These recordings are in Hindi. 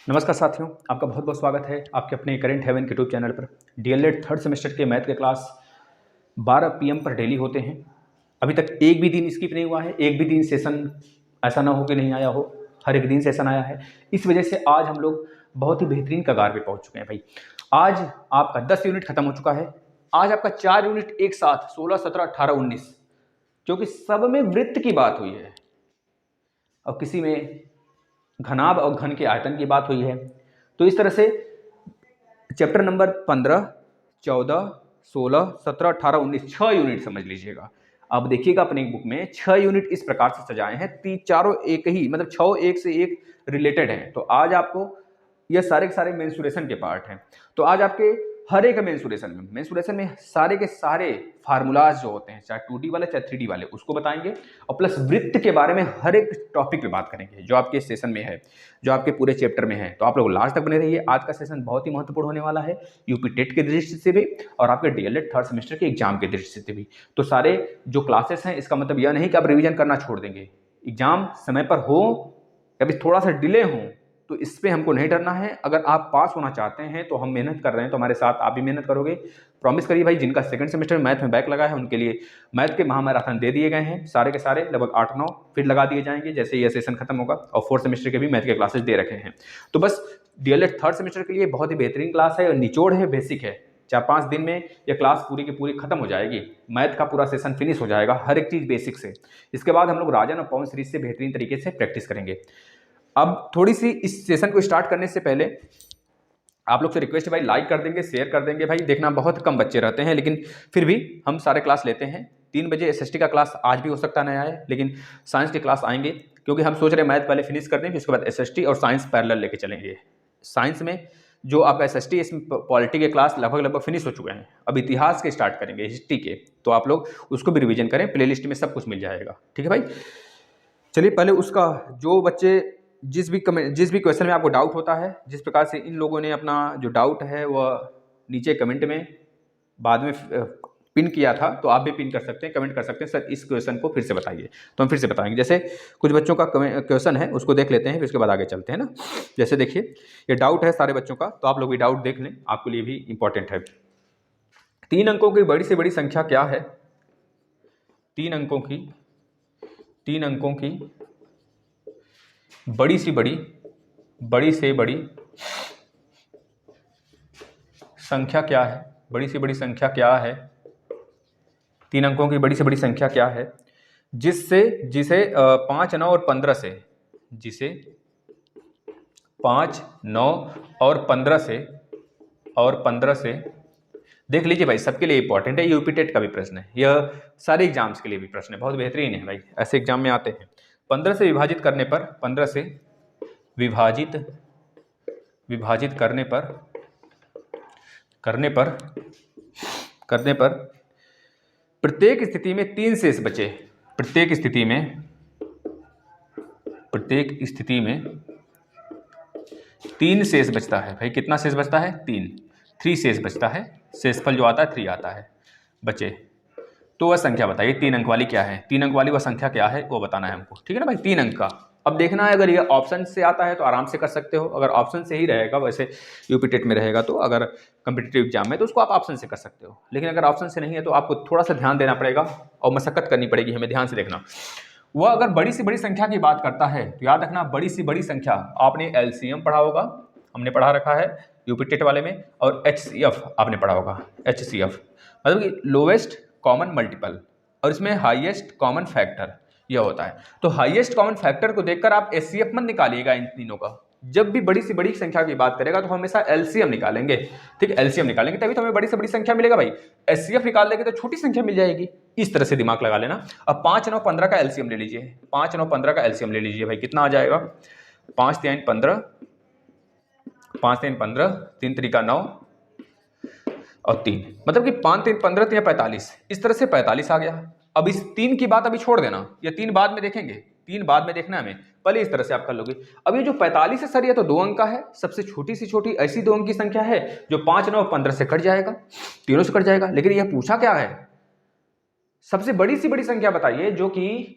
नमस्कार साथियों, आपका बहुत बहुत स्वागत है आपके अपने करेंट हेवन के यूट्यूब चैनल पर। डीएलएड थर्ड सेमेस्टर के मैथ के क्लास 12 पीएम पर डेली होते हैं। अभी तक एक भी दिन स्किप नहीं हुआ है, एक भी दिन सेशन ऐसा ना हो कि नहीं आया हो, हर एक दिन सेशन आया है। इस वजह से आज हम लोग बहुत ही बेहतरीन कगार पे पहुंच चुके हैं भाई। आज आपका 10 यूनिट खत्म हो चुका है। आज आपका 4 यूनिट एक साथ 16, 17, 18, 19, जो कि सब में वृत्त की बात हुई है और किसी में घनाभ और घन के आयतन की बात हुई है। तो इस तरह से चैप्टर नंबर 15, 14, 16, 17, 18, 19 6 यूनिट समझ लीजिएगा। अब देखिएगा अपने बुक में 6 यूनिट इस प्रकार से सजाए हैं, चारों एक ही, मतलब 6 एक से एक रिलेटेड हैं। तो आज आपको ये सारे के सारे मेंसुरेशन के पार्ट हैं। तो आज आपके हर एक मेंसुरेशन में सारे के सारे फार्मूलाज जो होते हैं, चाहे 2D वाले चाहे 3D वाले, उसको बताएंगे और प्लस वृत्त के बारे में हर एक टॉपिक पे बात करेंगे जो आपके सेशन में है, जो आपके पूरे चैप्टर में है। तो आप लोग लास्ट तक बने रहिए। आज का सेशन बहुत ही महत्वपूर्ण होने वाला है, यूपी टेट के दृष्टि से भी और आपके डीएलएड थर्ड सेमेस्टर के एग्जाम के दृष्टि से भी। तो सारे जो क्लासेस हैं, इसका मतलब यह नहीं कि आप रिविजन करना छोड़ देंगे। एग्जाम समय पर हो या फिर थोड़ा सा डिले हो, तो इस पर हमको नहीं डरना है। अगर आप पास होना चाहते हैं तो हम मेहनत कर रहे हैं, तो हमारे साथ आप भी मेहनत करोगे। प्रॉमिस करिए भाई, जिनका सेकंड सेमेस्टर में मैथ में बैक लगा है उनके लिए मैथ के महामैराथन दे दिए गए हैं, सारे के सारे लगभग 8-9 फिर लगा दिए जाएंगे जैसे ये सेशन खत्म होगा। और फोर्थ सेमेस्टर के भी मैथ के क्लासेस दे रखे हैं। तो बस डीएलएड थर्ड सेमेस्टर के लिए बहुत ही बेहतरीन क्लास है और निचोड़ है, बेसिक है। 4-5 दिन में ये क्लास पूरी की पूरी खत्म हो जाएगी, मैथ का पूरा सेशन फिनिश हो जाएगा, हर एक चीज़ बेसिक से। इसके बाद हम लोग राजन और पवन सीरीज से बेहतरीन तरीके से प्रैक्टिस करेंगे। अब थोड़ी सी इस सेशन को स्टार्ट करने से पहले आप लोग से रिक्वेस्ट है भाई, लाइक कर देंगे, शेयर कर देंगे। भाई देखना, बहुत कम बच्चे रहते हैं लेकिन फिर भी हम सारे क्लास लेते हैं। 3 बजे एसएसटी का क्लास आज भी हो सकता नहीं आए, लेकिन साइंस की क्लास आएंगे, क्योंकि हम सोच रहे हैं मैथ पहले फिनिश कर दें, फिर उसके बाद एसएसटी और साइंस पैरेलल लेके चलेंगे। साइंस में जो आपका एसएसटी, इसमें पॉलिटी के क्लास लगभग फिनिश हो चुके हैं। अब इतिहास के स्टार्ट करेंगे, हिस्ट्री के, तो आप लोग उसको भी रिविजन करें, प्लेलिस्ट में सब कुछ मिल जाएगा। ठीक है भाई, चलिए पहले उसका जो बच्चे जिस भी क्वेश्चन में आपको डाउट होता है, जिस प्रकार से इन लोगों ने अपना जो डाउट है वह नीचे कमेंट में बाद में पिन किया था, तो आप भी पिन कर सकते हैं, कमेंट कर सकते हैं, सर इस क्वेश्चन को फिर से बताइए, तो हम फिर से बताएंगे। जैसे कुछ बच्चों का क्वेश्चन है, उसको देख लेते हैं, फिर उसके बाद आगे चलते हैं ना। जैसे देखिए, ये डाउट है सारे बच्चों का, तो आप लोग भी डाउट देख लें, आपके लिए भी इंपॉर्टेंट है। 3 अंकों की बड़ी से बड़ी संख्या क्या है? 3 अंकों की बड़ी से बड़ी संख्या क्या है? बड़ी से बड़ी संख्या क्या है? 3 अंकों की बड़ी से बड़ी संख्या क्या है जिसे 5, 9 और 15 से, जिसे 5, 9 और 15 से देख लीजिए भाई, सबके लिए इंपॉर्टेंट है। यूपी टेट का भी प्रश्न है, यह सारे एग्जाम्स के लिए भी प्रश्न है, बहुत बेहतरीन है भाई, ऐसे एग्जाम में आते हैं। 15 से विभाजित करने पर, 15 से विभाजित करने पर प्रत्येक स्थिति में 3 शेष बचे। प्रत्येक स्थिति में 3 शेष बचता है भाई। कितना शेष बचता है? 3 शेष बचता है। शेषफल जो आता है 3 आता है बचे। तो वह संख्या बताइए, 3 अंक वाली क्या है? 3 अंक वाली वह संख्या क्या है वो बताना है हमको, ठीक है ना भाई। 3 अंक का अब देखना है, अगर ये ऑप्शन से आता है तो आराम से कर सकते हो। अगर ऑप्शन से ही रहेगा, वैसे यूपी टेट में रहेगा, तो अगर कम्पिटिटिव एग्जाम में तो उसको आप ऑप्शन से कर सकते हो। लेकिन अगर ऑप्शन से नहीं है तो आपको थोड़ा सा ध्यान देना पड़ेगा और मशक्कत करनी पड़ेगी, हमें ध्यान से देखना। वह अगर बड़ी से बड़ी संख्या की बात करता है तो याद रखना, बड़ी से बड़ी संख्या आपने एलसीएम पढ़ा होगा, हमने पढ़ा रखा है यूपी टेट वाले में, और एचसीएफ आपने पढ़ा होगा। एचसीएफ मतलब कि लोवेस्ट कॉमन मल्टीपल, और इसमें हाईएस्ट कॉमन फैक्टर यह होता है। तो हाईएस्ट कॉमन फैक्टर को देखकर आप एचसीएफ मत निकालिएगा इन तीनों का। जब भी बड़ी से बड़ी संख्या की बात करेगा तो हमेशा एलसीएम निकालेंगे, ठीक है। एलसीएम निकालेंगे तभी तो हमें बड़ी से बड़ी संख्या मिलेगा भाई। एचसीएफ निकाल लेंगे तो छोटी संख्या मिल जाएगी। इस तरह से दिमाग लगा लेना। अब 5, 9, 15 का एलसीएम ले लीजिए। 5, 9, 15 का एलसीएम ले लीजिए भाई, कितना आ जाएगा? 5, 3, 15, 5, 3, 15, 3 3 9 और 3, मतलब कि 5, 3, 15, 3, 45, इस तरह से 45 आ गया। अब इस 3 की बात अभी छोड़ देना, ये 3 बाद में देखेंगे, 3 बाद में देखना है हमें, पहले इस तरह से आप कर लोगे। अब ये जो 45 है सर, ये तो 2 अंक का है। सबसे छोटी सी छोटी ऐसी 2 अंक की संख्या है जो 5, 9, 15 से कट जाएगा, तीनों से कट जाएगा। लेकिन यह पूछा क्या है? सबसे बड़ी सी बड़ी संख्या बताइए जो कि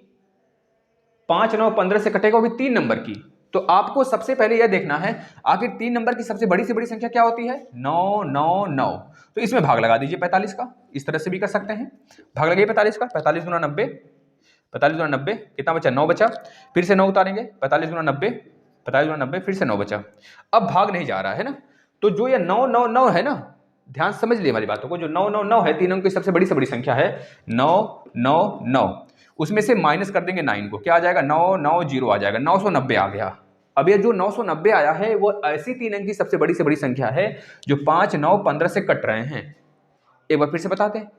5, 9, 15 से कटेगा, वो भी 3 नंबर की। तो आपको सबसे पहले यह देखना है आखिर 3 नंबर की सबसे बड़ी से बड़ी संख्या क्या होती है, 9 9 9। तो इसमें भाग लगा दीजिए 45 का, इस तरह से भी कर सकते हैं, भाग लगाइए 45 का, 45 गुना 90, 45 गुना 90 कितना बचा, 9 बचा, फिर से 9 उतारेंगे, 45 गुना 90, 45 गुना 90 फिर से 9 बचा। अब भाग नहीं जा रहा है ना, तो जो ये 9 9 9 है ना, ध्यान समझ लिए हमारी बातों को, जो 9 9 9 है 3 अंक की सबसे बड़ी से बड़ी संख्या है 9 9 9, उसमें से माइनस कर देंगे 9 को, क्या आ जाएगा 9 9 0 आ जाएगा, 990 आ गया। अब ये जो 990 आया है वो ऐसी 3 अंक की सबसे बड़ी से बड़ी संख्या है जो 5 9 15 से कट रहे हैं। एक बार फिर से बताते हैं,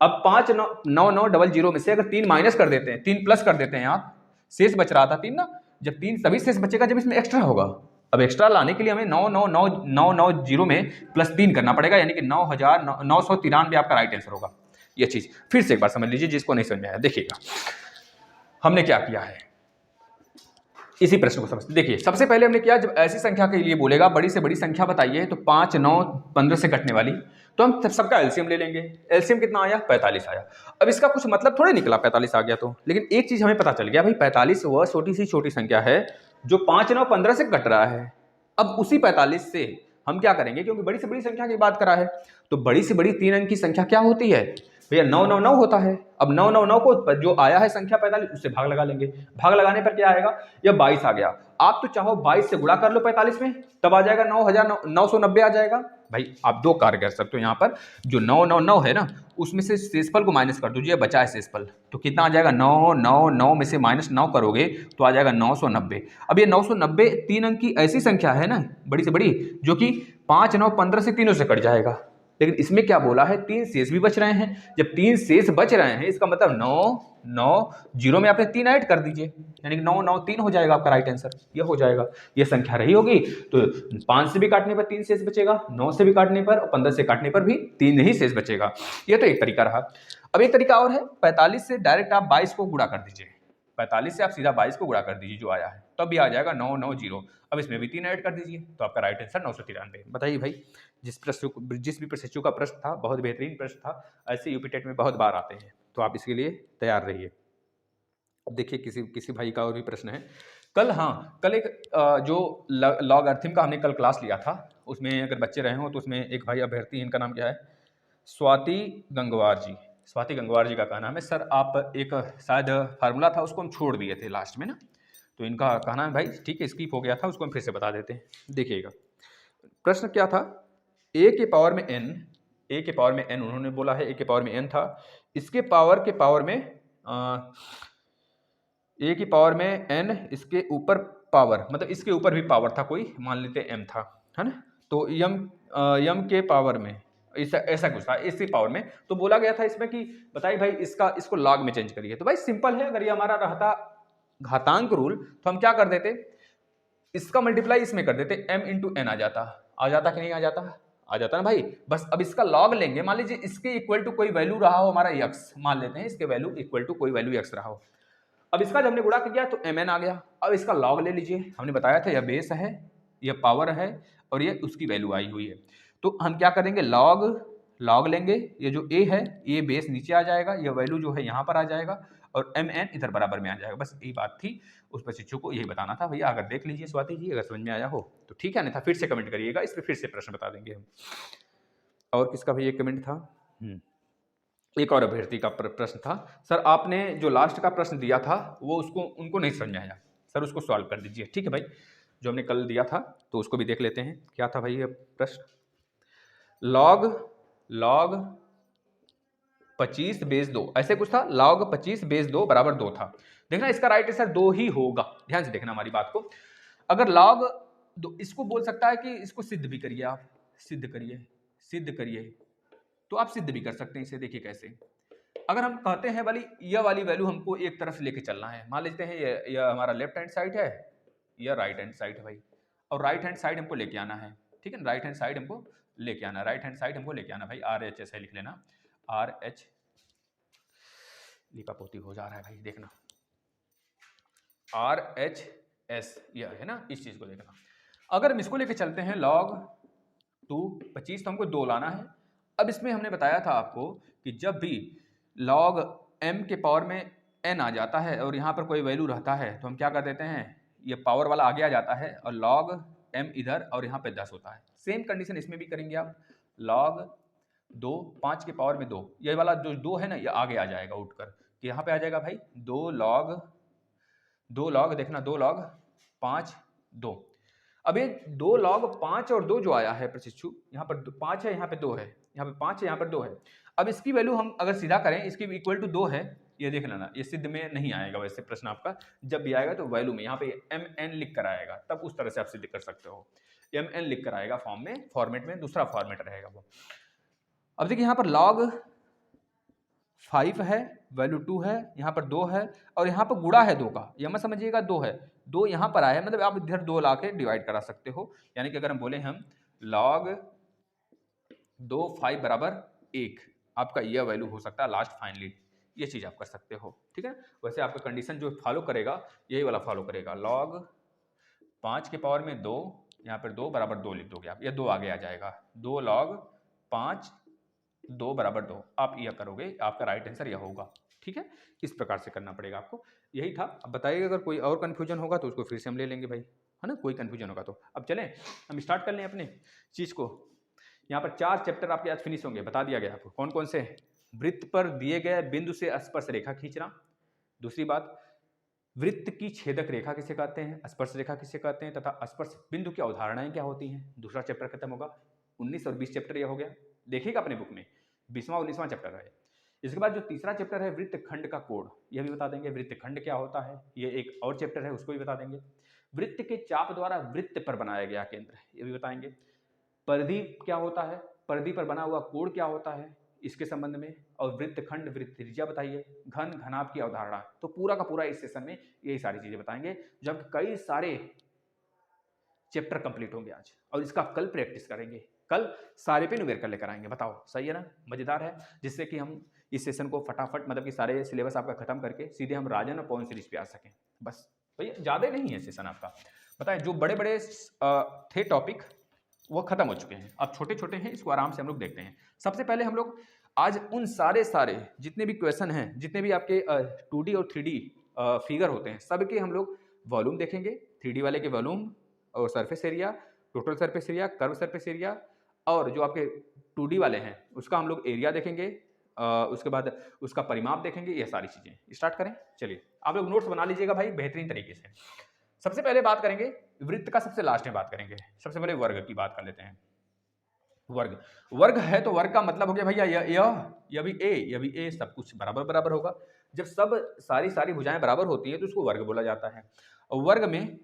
अब 5 9 9 9 डबल 0 में से अगर 3 माइनस कर देते हैं, 3 प्लस कर देते हैं आप, शेष बच रहा था 3 ना, जब 3 तभी शेष बचेगा जब इसमें एक्स्ट्रा होगा। अब एक्स्ट्रा लाने के लिए हमें 9 9 9 9 9 0 में प्लस 3 करना पड़ेगा, यानी कि 9,993 आपका राइट आंसर होगा। ये चीज फिर से एक बार समझ लीजिए जिसको नहीं समझ में आया। देखिएगा हमने क्या किया है, इसी प्रश्न को समझते देखिए। सबसे पहले हमने किया, जब ऐसी संख्या के लिए बोलेगा बड़ी से बड़ी संख्या बताइए, तो 5 9 15 से कटने वाली, तो हम सबका एलसीएम ले लेंगे। एलसीएम कितना आया, 45 आया। अब इसका कुछ मतलब थोड़े निकला 45 आ गया तो, लेकिन एक चीज हमें पता चल गया भाई, 45 वह छोटी सी छोटी संख्या है जो 5 9 15 से कट रहा है। अब उसी 45 से हम क्या करेंगे, क्योंकि बड़ी से बड़ी संख्या की बात करा है, तो बड़ी से बड़ी 3 अंक की संख्या क्या होती है भैया, 9 9 9 होता है। अब 9 9 9 को जो आया है संख्या 45 उससे भाग लगा लेंगे, भाग लगाने पर क्या आएगा, यह 22 आ गया। आप तो चाहो 22 से गुणा कर लो 45 में, तब आ जाएगा 9,990 आ जाएगा। भाई आप दो कार्य कर सकते हो यहाँ पर, जो 999 है ना उसमें से शेषफल को माइनस कर दीजिए, बचा है शेषफल, तो कितना आ जाएगा 999 में से माइनस 9 करोगे तो आ जाएगा 990। अब ये 990 3 अंक की ऐसी संख्या है ना बड़ी से बड़ी, जो कि 5 9 15 से तीनों से कट जाएगा, लेकिन इसमें क्या बोला है 3 शेष भी बच रहे हैं। जब 3 शेष बच रहे हैं इसका मतलब 9 9 0 में आपने 3 ऐड कर दीजिए, यानी कि 9 9 3 हो जाएगा आपका राइट आंसर, ये हो जाएगा। ये संख्या रही होगी तो 5 से भी काटने पर 3 शेष बचेगा, 9 से भी काटने पर और 15 से काटने पर भी 3 ही शेष बचेगा। ये तो एक तरीका रहा। अब एक तरीका और है, 45 से डायरेक्ट आप 22 को गुणा कर दीजिए, 45 से आप सीधा 22 को गुणा कर दीजिए जो आया है, तब भी आ जाएगा 990। अब इसमें भी 3 ऐड कर दीजिए तो आपका राइट आंसर 993। बताइए भाई, जिस भी प्रशिक्षु का प्रश्न था बहुत बेहतरीन प्रश्न था, ऐसे यूपी टेट में बहुत बार आते हैं, तो आप इसके लिए तैयार रहिए। अब देखिए किसी भाई का और भी प्रश्न है। कल एक जो लॉगरिथम का हमने कल क्लास लिया था, उसमें अगर बच्चे रहे हो तो उसमें एक भाई अभ्यर्थी, इनका नाम क्या है, स्वाति गंगवार जी। स्वाति गंगवार जी का कहना है सर आप एक शायद फार्मूला था उसको हम छोड़ दिए थे लास्ट में ना, तो इनका कहना है भाई ठीक है स्किप हो गया था, उसको हम फिर से बता देते हैं। देखिएगा प्रश्न क्या था, ए के पावर में n उन्होंने बोला है, ए के पावर में n था, इसके पावर में ए की पावर में n, इसके ऊपर पावर मतलब इसके ऊपर भी पावर था कोई, मान लेते m था, है ना, तो यम के पावर में ऐसा कुछ था, इसकी पावर में, तो बोला गया था इसमें कि बताइए भाई इसको लॉग में चेंज करिए। तो भाई सिंपल है, अगर ये हमारा रहता घातांक रूल तो हम क्या कर देते, इसका मल्टीप्लाई इसमें कर देते, m इंटू एन आ जाता कि नहीं आ जाता ना भाई। बस अब इसका लॉग लेंगे, मान लीजिए इसके इक्वल टू कोई वैल्यू रहा हो हमारा x, मान लेते हैं इसके वैल्यू इक्वल टू कोई वैल्यू x रहा हो, अब इसका जब हमने गुणा किया तो mn आ गया। अब इसका लॉग ले लीजिए, हमने बताया था यह बेस है, यह पावर है और ये उसकी वैल्यू आई हुई है, तो हम क्या करेंगे लॉग लेंगे, ये जो a है ये बेस नीचे आ जाएगा, यह वैल्यू जो है यहाँ पर आ जाएगा और mn इधर बराबर में आ जाएगा। बस यही बात थी, उस प्रशिक्षु को यही बताना था भैया। अगर देख लीजिए स्वाति जी, अगर समझ में आया हो तो ठीक है, नहीं था फिर से कमेंट करिएगा, इस पर फिर से प्रश्न बता देंगे हम। और किसका भी एक कमेंट था, एक और अभ्यर्थी का प्रश्न था, सर आपने जो लास्ट का प्रश्न दिया था वो उनको नहीं समझ में आया, सर उसको सॉल्व कर दीजिए। ठीक है भाई, जो हमने कल दिया था तो उसको भी देख लेते हैं। क्या था भाई ये प्रश्न, लॉग 25 बेस 2 ऐसे कुछ था, log 25 बेस 2 बराबर 2 था। देखना इसका राइट आंसर 2 ही होगा, ध्यान से देखना हमारी बात को। अगर log 2 इसको बोल सकता है कि इसको सिद्ध भी करिए, आप सिद्ध करिए, तो आप सिद्ध भी कर सकते हैं इसे। देखिए कैसे, अगर हम कहते हैं यह वाली वैल्यू हमको एक तरफ लेके चलना है, मान लेते हैं यह हमारा लेफ्ट हैंड साइड है, यह राइट हैंड साइड है भाई, और राइट हैंड साइड हमको लेके आना है, ठीक है, राइट हैंड साइड हमको लेके आना भाई, RHS है लिख लेना, RH लिपा पोती हो जा रहा है भाई, देखना RHS यह है ना, इस चीज को देखना। अगर हम इसको लेके चलते हैं log 2 25 तो हमको 2 लाना है। अब इसमें हमने बताया था आपको कि जब भी log m के पावर में n आ जाता है और यहाँ पर कोई वैल्यू रहता है तो हम क्या कर देते हैं, ये पावर वाला आगे आ जाता है और log m इधर और यहाँ पे 10 होता है। सेम कंडीशन इसमें भी करेंगे आप, log 2 5 के पावर में 2, ये वाला जो 2 है ना ये आगे आ जाएगा उठकर, तो यहाँ पे आ जाएगा भाई 2 log देखना 2 log 5 2। अब ये 2 log 5 और 2 जो आया है प्रशिक्षु, यहाँ पर 5 है, यहाँ पे 2 है, यहाँ पे 5 है, यहाँ पर 2 है। अब इसकी वैल्यू हम अगर सीधा करें, इसकी इक्वल टू 2 है, ये देख लेना, ये सिद्ध में नहीं आएगा वैसे प्रश्न आपका, जब भी आएगा तो वैल्यू में यहाँ पे mn लिख कर आएगा, तब उस तरह से आप सिद्ध कर सकते हो। mn लिख कर आएगा फॉर्म में, फॉर्मेट में दूसरा फॉर्मेट रहेगा वो। अब देखिए यहाँ पर log 5 है, वैल्यू 2 है, यहाँ पर 2 है और यहाँ पर गुणा है 2 का, यह मत समझिएगा 2 है, 2 यहाँ पर आया है, मतलब आप इधर 2 ला के डिवाइड करा सकते हो। यानी कि अगर हम बोले हम log 2 5 बराबर 1, आपका यह वैल्यू हो सकता है लास्ट फाइनली, ये चीज़ आप कर सकते हो, ठीक है। वैसे आपका कंडीशन जो फॉलो करेगा यही वाला फॉलो करेगा, log 5 के पावर में 2, यहाँ पर 2 बराबर 2 लिख दोगे आप, यह 2 आगे आ जाएगा, 2 log 5 2 बराबर 2, आप यह करोगे, आपका राइट आंसर यह होगा, ठीक है। इस प्रकार से करना पड़ेगा आपको, यही था। अब बताइएगा अगर कोई और कन्फ्यूजन होगा तो उसको फिर से हम ले लेंगे भाई, है ना, कोई कन्फ्यूजन होगा तो। अब चलें हम स्टार्ट कर लें अपने चीज़ को। यहाँ पर 4 चैप्टर आपके आज फिनिश होंगे, बता दिया गया आपको कौन कौन से। वृत्त पर दिए गए बिंदु से स्पर्श रेखा खींचना, दूसरी बात वृत्त की छेदक रेखा किसे कहते हैं, स्पर्श रेखा किसे कहते हैं, तथा स्पर्श बिंदु की अवधारणाएं क्या होती हैं। दूसरा चैप्टर खत्म होगा, 19 और 20 चैप्टर यह हो गया, देखिएगा अपने बुक में 20वां 19वां चैप्टर है। इसके बाद जो तीसरा चैप्टर है वृत्त खंड का कोण, यह भी बता देंगे, वृत्त खंड क्या होता है, ये एक और चैप्टर है उसको भी बता देंगे। वृत्त के चाप द्वारा वृत्त पर बनाया गया केंद्र, ये भी बताएंगे। परिधि क्या होता है, परिधि पर बना हुआ कोण क्या होता है इसके संबंध में, और वृत्त खंड वृत्त त्रिज्या बताइए, घन घनाभ की अवधारणा। तो पूरा का पूरा इस सेशन में यही सारी चीजें बताएंगे, जब कई सारे चैप्टर कंप्लीट होंगे आज, और इसका कल प्रैक्टिस करेंगे, कल सारे पे न्यूमेरिकल लेकर आएंगे। बताओ सही है ना, मजेदार है, जिससे कि हम इस सेशन को फटाफट मतलब कि सारे सिलेबस आपका खत्म करके सीधे हम राजन और पवन सीरीज पे आ सकें। बस भैया ज़्यादा नहीं है सेशन आपका, बताएं जो बड़े बड़े थे टॉपिक वो खत्म हो चुके हैं, अब छोटे छोटे हैं, इसको आराम से हम लोग देखते हैं। सबसे पहले हम लोग आज उन सारे जितने भी क्वेश्चन हैं, जितने भी आपके 2D और 3D फिगर होते हैं, सबके हम लोग वॉल्यूम देखेंगे, 3D वाले के वॉल्यूम और surface area, total surface area, curve surface area, और जो आपके 2D वाले हैं उसका हम लोग एरिया देखेंगे, उसके बाद उसका परिमाप देखेंगे, ये सारी चीज़ें। स्टार्ट करें, चलिए आप लोग नोट्स बना लीजिएगा भाई बेहतरीन तरीके से। सबसे पहले बात करेंगे वृत्त का, सबसे लास्ट में बात करेंगे। सबसे पहले वर्ग की बात कर लेते हैं। वर्ग है तो वर्ग का मतलब हो गया भैया यह भी ए, यह भी ए, सब कुछ बराबर बराबर होगा। जब सब सारी भुजाएं बराबर होती हैं तो उसको वर्ग बोला जाता है। वर्ग में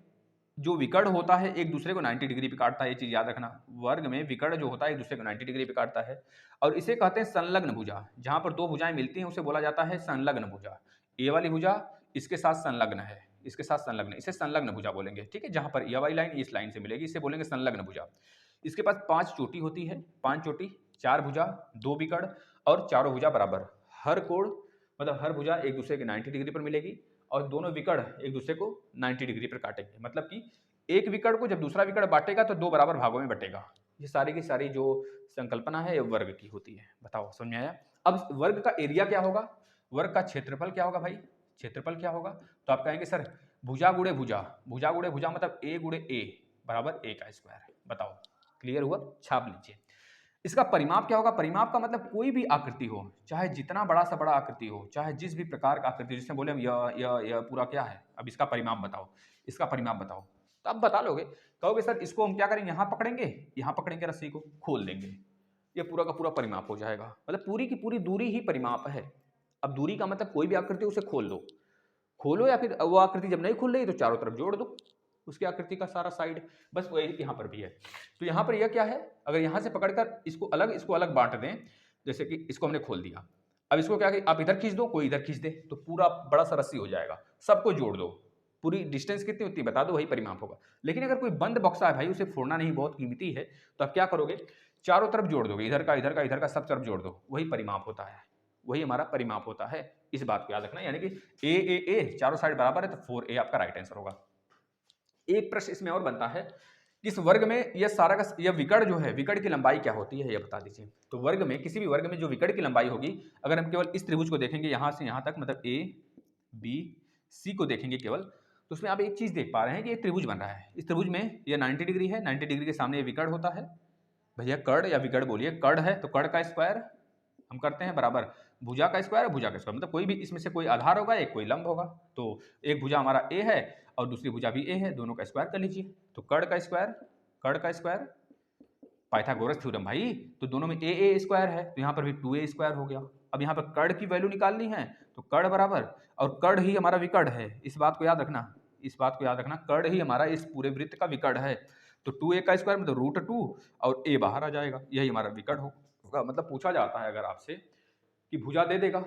जो विकर्ण होता है एक दूसरे को 90 डिग्री पे काटता है, ये चीज याद रखना। वर्ग में विकर्ण जो होता है एक दूसरे को 90 डिग्री पे काटता है, और इसे कहते हैं संलग्न भुजा। जहां पर दो भुजाएं मिलती हैं उसे बोला जाता है संलग्न भुजा। ए वाली भुजा इसके साथ संलग्न है, इसके साथ संलग्न, इसे संलग्न भुजा बोलेंगे, ठीक है। जहां पर यह वाली लाइन इस लाइन से मिलेगी इसे बोलेंगे संलग्न भुजा। इसके पास 5 चोटी होती है, 5 चोटी, 4 भुजा, 2 विकर्ण, और चारों भुजा बराबर। हर कोण मतलब हर भुजा एक दूसरे के 90 डिग्री पर मिलेगी, और दोनों विकर्ण एक दूसरे को 90 डिग्री पर काटेंगे। मतलब कि एक विकर्ण को जब दूसरा विकर्ण बांटेगा तो 2 बराबर भागों में बटेगा। ये सारी की सारी जो संकल्पना है ये वर्ग की होती है। बताओ समझ में आया। अब वर्ग का एरिया क्या होगा, वर्ग का क्षेत्रफल क्या होगा भाई, क्षेत्रफल क्या होगा। तो आप कहेंगे सर भुजा गुणे भुजा, भुजा गुणे भुजा मतलब ए गुणे ए बराबर ए का स्क्वायर। बताओ क्लियर हुआ, छाप लीजिए। इसका परिमाप क्या होगा, परिमाप का मतलब कोई भी आकृति हो, चाहे जितना बड़ा सा बड़ा आकृति हो, चाहे जिस भी प्रकार का आकृति, जिसमें बोले हम यह पूरा क्या है, अब इसका परिमाप बताओ, इसका परिमाप बताओ, तो आप बता लोगे। कहोगे सर इसको हम क्या करेंगे, यहाँ पकड़ेंगे, यहाँ पकड़ेंगे, रस्सी को खोल देंगे, ये पूरा का पूरा परिमाप हो जाएगा। मतलब पूरी की पूरी दूरी ही परिमाप है। अब दूरी का मतलब कोई भी आकृति उसे खोल दो, खोलो, या फिर वो आकृति जब नहीं खुल रही तो चारों तरफ जोड़ दो उसकी आकृति का सारा साइड। बस वही यहाँ पर भी है। तो यहाँ पर यह क्या है, अगर यहाँ से पकड़कर इसको अलग बांट दें, जैसे कि इसको हमने खोल दिया, अब इसको क्या आप इधर खींच दो, कोई इधर खींच दे, तो पूरा बड़ा सा रस्सी हो जाएगा। सबको जोड़ दो, पूरी डिस्टेंस कितनी उतनी बता दो, वही परिमाप होगा। लेकिन अगर कोई बंद बक्सा है भाई, उसे फोड़ना नहीं, बहुत कीमती है, तो आप क्या करोगे, चारों तरफ जोड़ दोगे, इधर का इधर का इधर का, सब तरफ जोड़ दो, वही परिमाप होता है, वही हमारा परिमाप होता है। इस बात को याद रखना। यानी कि ए चारों साइड बराबर है तो 4a आपका राइट आंसर होगा। एक प्रश्न इसमें और बनता है, इस वर्ग में यह सारा का यह विकर्ण जो है, विकर्ण की लंबाई क्या होती है यह बता दीजिए। तो वर्ग में, किसी भी वर्ग में जो विकर्ण की लंबाई होगी, अगर हम केवल इस त्रिभुज को देखेंगे यहाँ से यहाँ तक, मतलब ए बी सी को देखेंगे केवल, तो उसमें आप एक चीज़ देख पा रहे हैं कि एक त्रिभुज बन रहा है। इस त्रिभुज में ये 90 डिग्री है, 90 डिग्री के सामने ये विकर्ण होता है। भैया कर्ण या विकर्ण बोलिए, कर्ण है तो कर्ण का स्क्वायर हम करते हैं बराबर भुजा का स्क्वायर, भुजा का स्क्वायर मतलब कोई भी इसमें से कोई आधार होगा, एक कोई लंब होगा। तो एक भुजा हमारा ए है और दूसरी भुजा भी ए है, दोनों का स्क्वायर कर लीजिए। तो कर्ण का स्क्वायर पाइथागोरस थ्योरम भाई, तो दोनों में ए स्क्वायर है तो यहाँ पर भी 2a स्क्वायर हो गया। अब यहाँ पर कर्ण की वैल्यू निकालनी है तो कर्ण बराबर, और कर्ण ही हमारा विकर्ण है, इस बात को याद रखना, इस बात को याद रखना, कर्ण ही हमारा इस पूरे वृत्त का विकर्ण है। तो 2a का स्क्वायर मतलब √2 और a बाहर आ जाएगा, यही हमारा विकर्ण होगा। मतलब पूछा जाता है अगर आपसे कि भुजा दे देगा,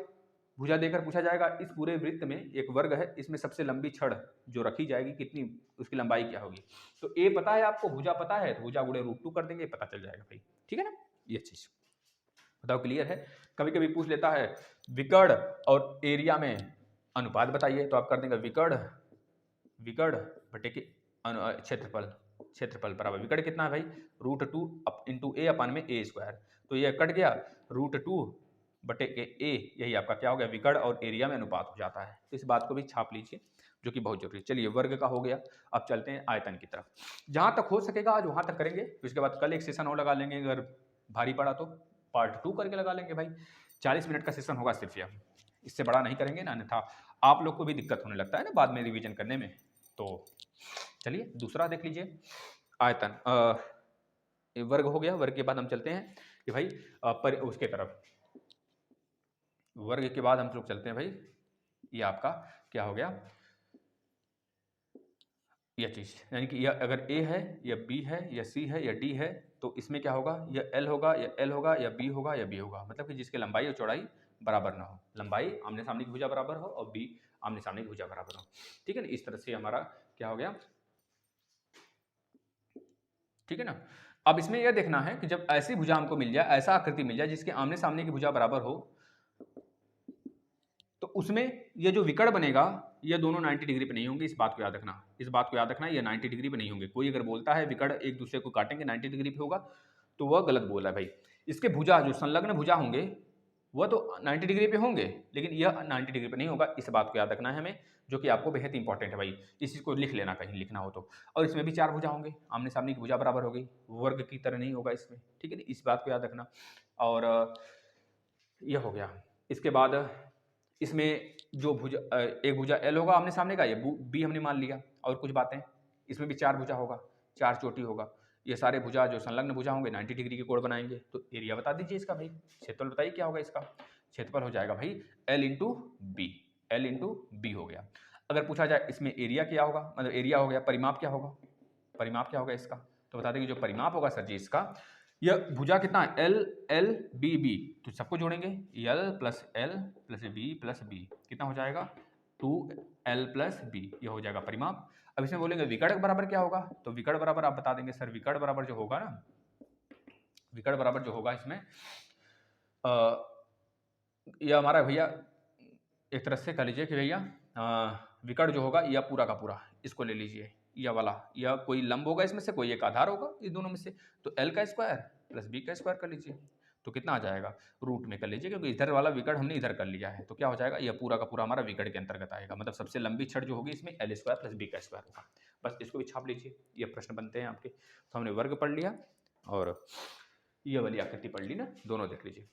भुजा देकर पूछा जाएगा इस पूरे वृत्त में एक वर्ग है, इसमें सबसे लंबी छड़ जो रखी जाएगी कितनी, उसकी लंबाई क्या होगी। तो ए पता है आपको, भुजा पता है, तो भुजा गुणे √2 कर देंगे, पता चल जाएगा भाई। ठीक है ना, ये चीज बताओ क्लियर है। कभी कभी पूछ लेता है विकर्ण और एरिया में अनुपात बताइए, तो आप कर देंगे विकर्ण बटे के क्षेत्रफल बराबर विकर्ण कितना है भाई, √2 इंटू ए अपान में a स्क्वायर। तो ये कट गया, √2 बटे के a, यही आपका क्या हो गया विकर्ण और एरिया में अनुपात हो जाता है। तो इस बात को भी छाप लीजिए जो कि बहुत जरूरी है। चलिए वर्ग का हो गया, अब चलते हैं आयतन की तरफ। जहां तक हो सकेगा आज वहां तक करेंगे, उसके बाद कल एक सेशन और लगा लेंगे, अगर भारी पड़ा तो पार्ट 2 करके लगा लेंगे भाई। 40 मिनट का सेशन होगा सिर्फ यह, इससे बड़ा नहीं करेंगे ना, अन्यथा आप लोग को भी दिक्कत होने लगता है ना बाद में रिवीजन करने में। तो चलिए दूसरा देख लीजिए, आयतन वर्ग हो गया। वर्ग के बाद हम चलते हैं कि भाई उसके तरफ, वर्ग के बाद हम लोग चलते हैं भाई, ये आपका क्या हो गया, यह चीज, यानी कि यह अगर a है या b है या c है या d है, तो इसमें क्या होगा, यह l होगा या l होगा या b होगा या b होगा, मतलब कि जिसके लंबाई और चौड़ाई बराबर ना हो, लंबाई आमने सामने की भुजा बराबर हो और b आमने सामने की भुजा बराबर हो। ठीक है ना, इस तरह से हमारा क्या हो गया। ठीक है ना, अब इसमें यह देखना है कि जब ऐसी भुजा हमको मिल जाए, ऐसा आकृति मिल जाए जिसके आमने सामने की भुजा बराबर हो, तो उसमें ये जो विकर्ण बनेगा ये दोनों 90 डिग्री पे नहीं होंगे, इस बात को याद रखना, इस बात को याद रखना, ये 90 डिग्री पे नहीं होंगे। कोई अगर बोलता है विकर्ण एक दूसरे को काटेंगे 90 डिग्री पे होगा, तो वह गलत बोल रहा है भाई। इसके भुजा जो संलग्न भुजा होंगे वह तो 90 डिग्री पे होंगे, लेकिन यह 90 डिग्री पे नहीं होगा, इस बात को याद रखना है हमें, जो कि आपको बेहद इंपॉर्टेंट है भाई। इस चीज़ को लिख लेना कहीं लिखना हो तो। और इसमें भी 4 भुजा होंगे, आमने सामने की भुजा बराबर होगी, वर्ग की तरह नहीं होगा इसमें। ठीक है, इस बात को याद रखना। और यह हो गया, इसके बाद इसमें जो भुजा एक भुजा एल होगा आमने सामने का, ये बी हमने मान लिया, और कुछ बातें, इसमें भी 4 भुजा होगा, 4 चोटी होगा, ये सारे भुजा जो संलग्न भुजा होंगे 90 डिग्री के कोण बनाएंगे। तो एरिया बता दीजिए इसका भाई, क्षेत्रफल बताइए क्या होगा इसका। क्षेत्रफल हो जाएगा भाई L इंटू बी हो गया। अगर पूछा जाए इसमें एरिया क्या होगा, मतलब एरिया हो गया, परिमाप क्या होगा, परिमाप क्या होगा इसका, तो बता देंगे जो परिमाप होगा सर जी इसका, यह भुजा कितना है एल बी बी, तो सबको जोड़ेंगे एल प्लस बी कितना हो जाएगा 2l प्लस बी, यह हो जाएगा परिमाप। अब इसमें बोलेंगे विकर्ण बराबर क्या होगा, तो विकर्ण बराबर आप बता देंगे सर, विकर्ण बराबर जो होगा ना, विकर्ण बराबर जो होगा इसमें यह हमारा भैया एक तरह से कह लीजिए कि भैया विकर्ण जो होगा यह पूरा का पूरा इसको ले लीजिए, यह वाला, यह कोई लंब होगा इसमें से, कोई एक आधार होगा इस दोनों में से, तो l का स्क्वायर प्लस b का स्क्वायर कर लीजिए, तो कितना आ जाएगा, रूट में कर लीजिए, क्योंकि इधर वाला विकर्ण हमने इधर कर लिया है, तो क्या हो जाएगा, यह पूरा का पूरा हमारा विकर्ण के अंतर्गत आएगा, मतलब सबसे लंबी छड़ जो होगी इसमें l स्क्वायर प्लस b का स्क्वायर होगा। बस इसको भी छाप लीजिए, ये प्रश्न बनते हैं आपके। तो हमने वर्ग पढ़ लिया और ये वाली आकृति पढ़ ली ना, दोनों देख लीजिए।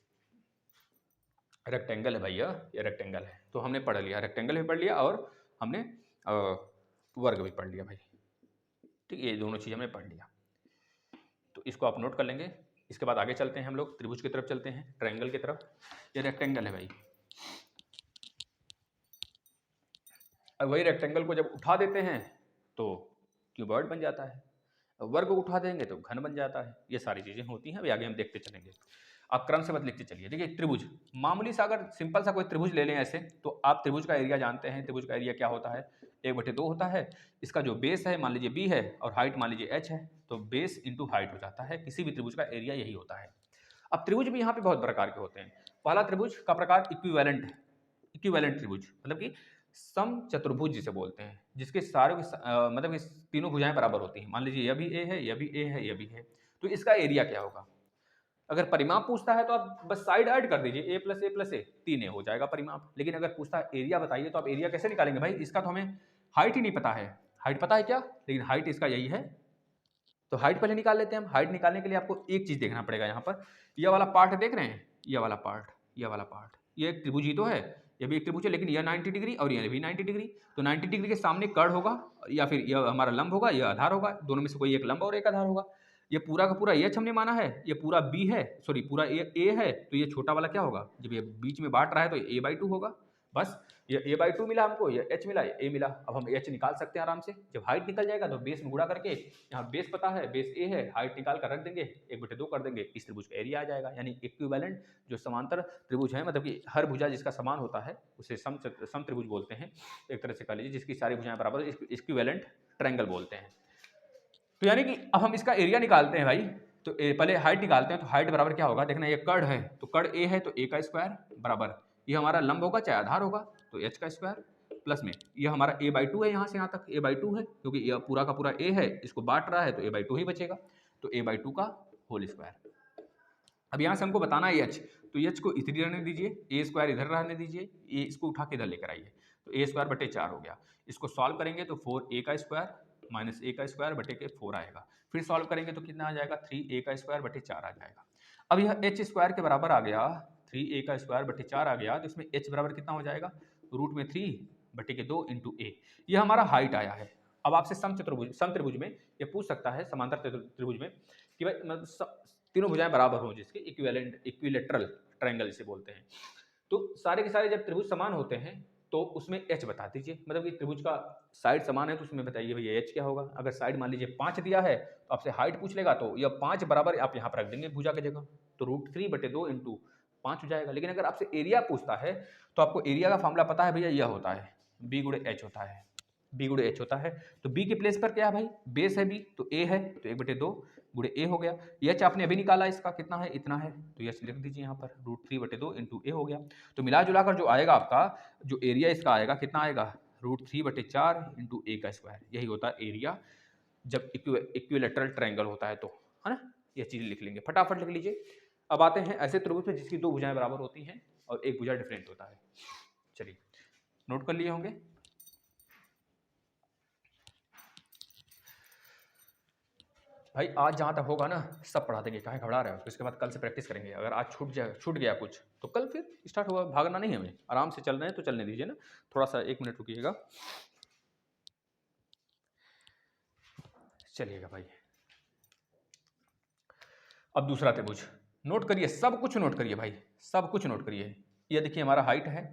रेक्टेंगल है भैया, ये रेक्टेंगल है, तो हमने पढ़ लिया, रेक्टेंगल भी पढ़ लिया और हमने वर्ग भी पढ़ लिया भाई। ठीक, ये दोनों चीज़ हमने पढ़ लिया, तो इसको आप नोट कर लेंगे। इसके बाद आगे चलते हैं हम लोग, त्रिभुज की तरफ चलते हैं, ट्रायंगल की तरफ। ये रेक्टेंगल है भाई, अब वही रेक्टेंगल को जब उठा देते हैं तो क्यूबॉइड बन जाता है, वर्ग को उठा देंगे तो घन बन जाता है। ये सारी चीज़ें होती हैं, अभी आगे हम देखते चलेंगे। आप क्रम से मत लिखते चलिए। देखिए त्रिभुज, मामूली सा अगर सिंपल सा कोई त्रिभुज ले लें ऐसे, तो आप त्रिभुज का एरिया जानते हैं। त्रिभुज का एरिया क्या होता है, 1/2 होता है। इसका जो बेस है मान लीजिए b है और हाइट मान लीजिए h है, तो बेस इंटू हाइट हो जाता है। किसी भी त्रिभुज का एरिया यही होता है। अब त्रिभुज भी यहाँ पे बहुत प्रकार के होते हैं। पहला त्रिभुज का प्रकार इक्विवेलेंट त्रिभुज, मतलब कि सम चतुर्भुज जिसे बोलते हैं, जिसके सारे मतलब कि तीनों भुजाएं बराबर होती हैं। मान लीजिए यह भी a है, यह भी a है, यह भी है, तो इसका एरिया क्या होगा। अगर परिमाप पूछता है तो आप बस साइड ऐड कर दीजिए, a प्लस ए 3a हो जाएगा परिमाप। लेकिन अगर पूछता है एरिया बताइए, तो आप एरिया कैसे निकालेंगे भाई, इसका तो हमें हाइट ही नहीं पता है। हाइट पता है क्या, लेकिन हाइट इसका यही है। तो हाइट पहले निकाल लेते हैं हम। हाइट निकालने के लिए आपको एक चीज देखना पड़ेगा, यहाँ पर यह वाला पार्ट देख रहे हैं, यह वाला पार्ट, यह वाला पार्ट, ये एक त्रिभुज ही तो है, ये भी एक त्रिभुज है, लेकिन यह 90 डिग्री और यह भी 90 डिग्री। तो 90 डिग्री के सामने कर्ण होगा या फिर यह हमारा लंब होगा, यह आधार होगा, दोनों में से कोई एक लंब और एक आधार होगा। ये पूरा का पूरा एच हमने माना है, ये पूरा बी है, सॉरी पूरा ए है, तो ये छोटा वाला क्या होगा, जब ये बीच में बांट रहा है तो a/2 होगा। बस ये a/2 मिला हमको, ये h मिला, ये a मिला। अब हम h निकाल सकते हैं आराम से। जब हाइट निकल जाएगा तो बेस में गुणा करके, यहाँ बेस पता है, बेस a है, हाइट निकाल कर रख देंगे, 1/2 कर देंगे, इस त्रिभुज का एरिया आ जाएगा। यानी इक्विवेलेंट जो समांतर त्रिभुज है, मतलब कि हर भुजा जिसका समान होता है उसे सम त्रिभुज बोलते हैं, एक तरह से कह लीजिए जिसकी सारी भुजाएं बराबर, इक्विवेलेंट ट्रायंगल बोलते हैं। तो यानी कि अब हम इसका एरिया निकालते हैं भाई। तो पहले हाइट निकालते हैं। तो हाइट बराबर क्या होगा, देखना ये कर्ण है, तो कर्ण a है तो a का स्क्वायर बराबर, ये हमारा लंब होगा चाहे आधार होगा तो h का स्क्वायर, प्लस में ये हमारा a/2 है, यहाँ से यहाँ तक a/2 है, क्योंकि यह पूरा का पूरा a है, इसको बांट रहा है तो a/2 ही बचेगा, तो a/2 का होल स्क्वायर। अब यहाँ से हमको बताना है h, तो h को इधर रहने दीजिए, a स्क्वायर इधर रहने दीजिए, a इसको उठा के इधर लेकर आइए, तो a स्क्वायर बटे 4 हो गया। इसको सॉल्व करेंगे तो 4a का स्क्वायर माइनस a का स्क्वायर बटे के 4 आएगा। फिर सॉल्व करेंगे तो कितना आ जाएगा, 3a का स्क्वायर बटे 4 आ जाएगा। अब यह h स्क्वायर के बराबर आ गया, 3a का स्क्वायर बटे 4 आ गया, तो इसमें h बराबर कितना हो जाएगा, रूट में 3 बटे के 2 इंटू a। यह हमारा हाइट आया है। अब आपसे सम त्रिभुज में ये पूछ सकता है, समांतर त्रिभुज में, कि भाई तीनों भुजाएं बराबर हो, जिसके इक्विलेटरल ट्रायंगल इसे बोलते हैं। तो सारे के सारे जब त्रिभुज समान होते हैं तो उसमें h बता दीजिए, मतलब कि त्रिभुज का साइड समान है तो उसमें बताइए भैया h क्या होगा। अगर साइड मान लीजिए 5 दिया है तो आपसे हाइट पूछ लेगा, तो यह 5 बराबर आप यहाँ पर रख देंगे भुजा की जगह, तो √3/2 इंटू 5 हो जाएगा। लेकिन अगर आपसे एरिया पूछता है तो आपको एरिया का फॉर्मूला पता है भैया, यह होता है b/h होता है, b/h होता है। तो b के प्लेस पर क्या है भाई, बेस है b, तो a है तो 1/2 गुणे a हो गया। h आपने अभी निकाला, इसका कितना है, इतना है, तो h लिख दीजिए यहाँ पर, √3/2 इंटू a हो गया। तो मिला जुलाकर जो आएगा आपका, जो एरिया इसका आएगा कितना आएगा, √3/4 इंटू a का स्क्वायर, यही होता है एरिया जब इक्विलेटरल ट्रायंगल होता है, तो है ना, ये चीज़ लिख लेंगे, फटाफट लिख लीजिए। अब आते हैं ऐसे त्रिभुज में जिसकी दो भुजाएं बराबर होती हैं और एक भुजा डिफरेंट होता है। चलिए नोट कर लिए होंगे। भाई आज जहाँ तक होगा ना सब पढ़ा देंगे, काहे घबरा रहे हो, उसके बाद कल से प्रैक्टिस करेंगे। अगर आज छूट गया कुछ तो कल फिर स्टार्ट होगा, भागना नहीं है हमें, आराम से चल रहे हैं तो चलने दीजिए ना, थोड़ा सा 1 मिनट रुकिएगा। चलिएगा भाई, अब दूसरा त्रिभुज नोट करिए, सब कुछ नोट करिए भाई, सब कुछ नोट करिए। ये देखिए हमारा हाइट है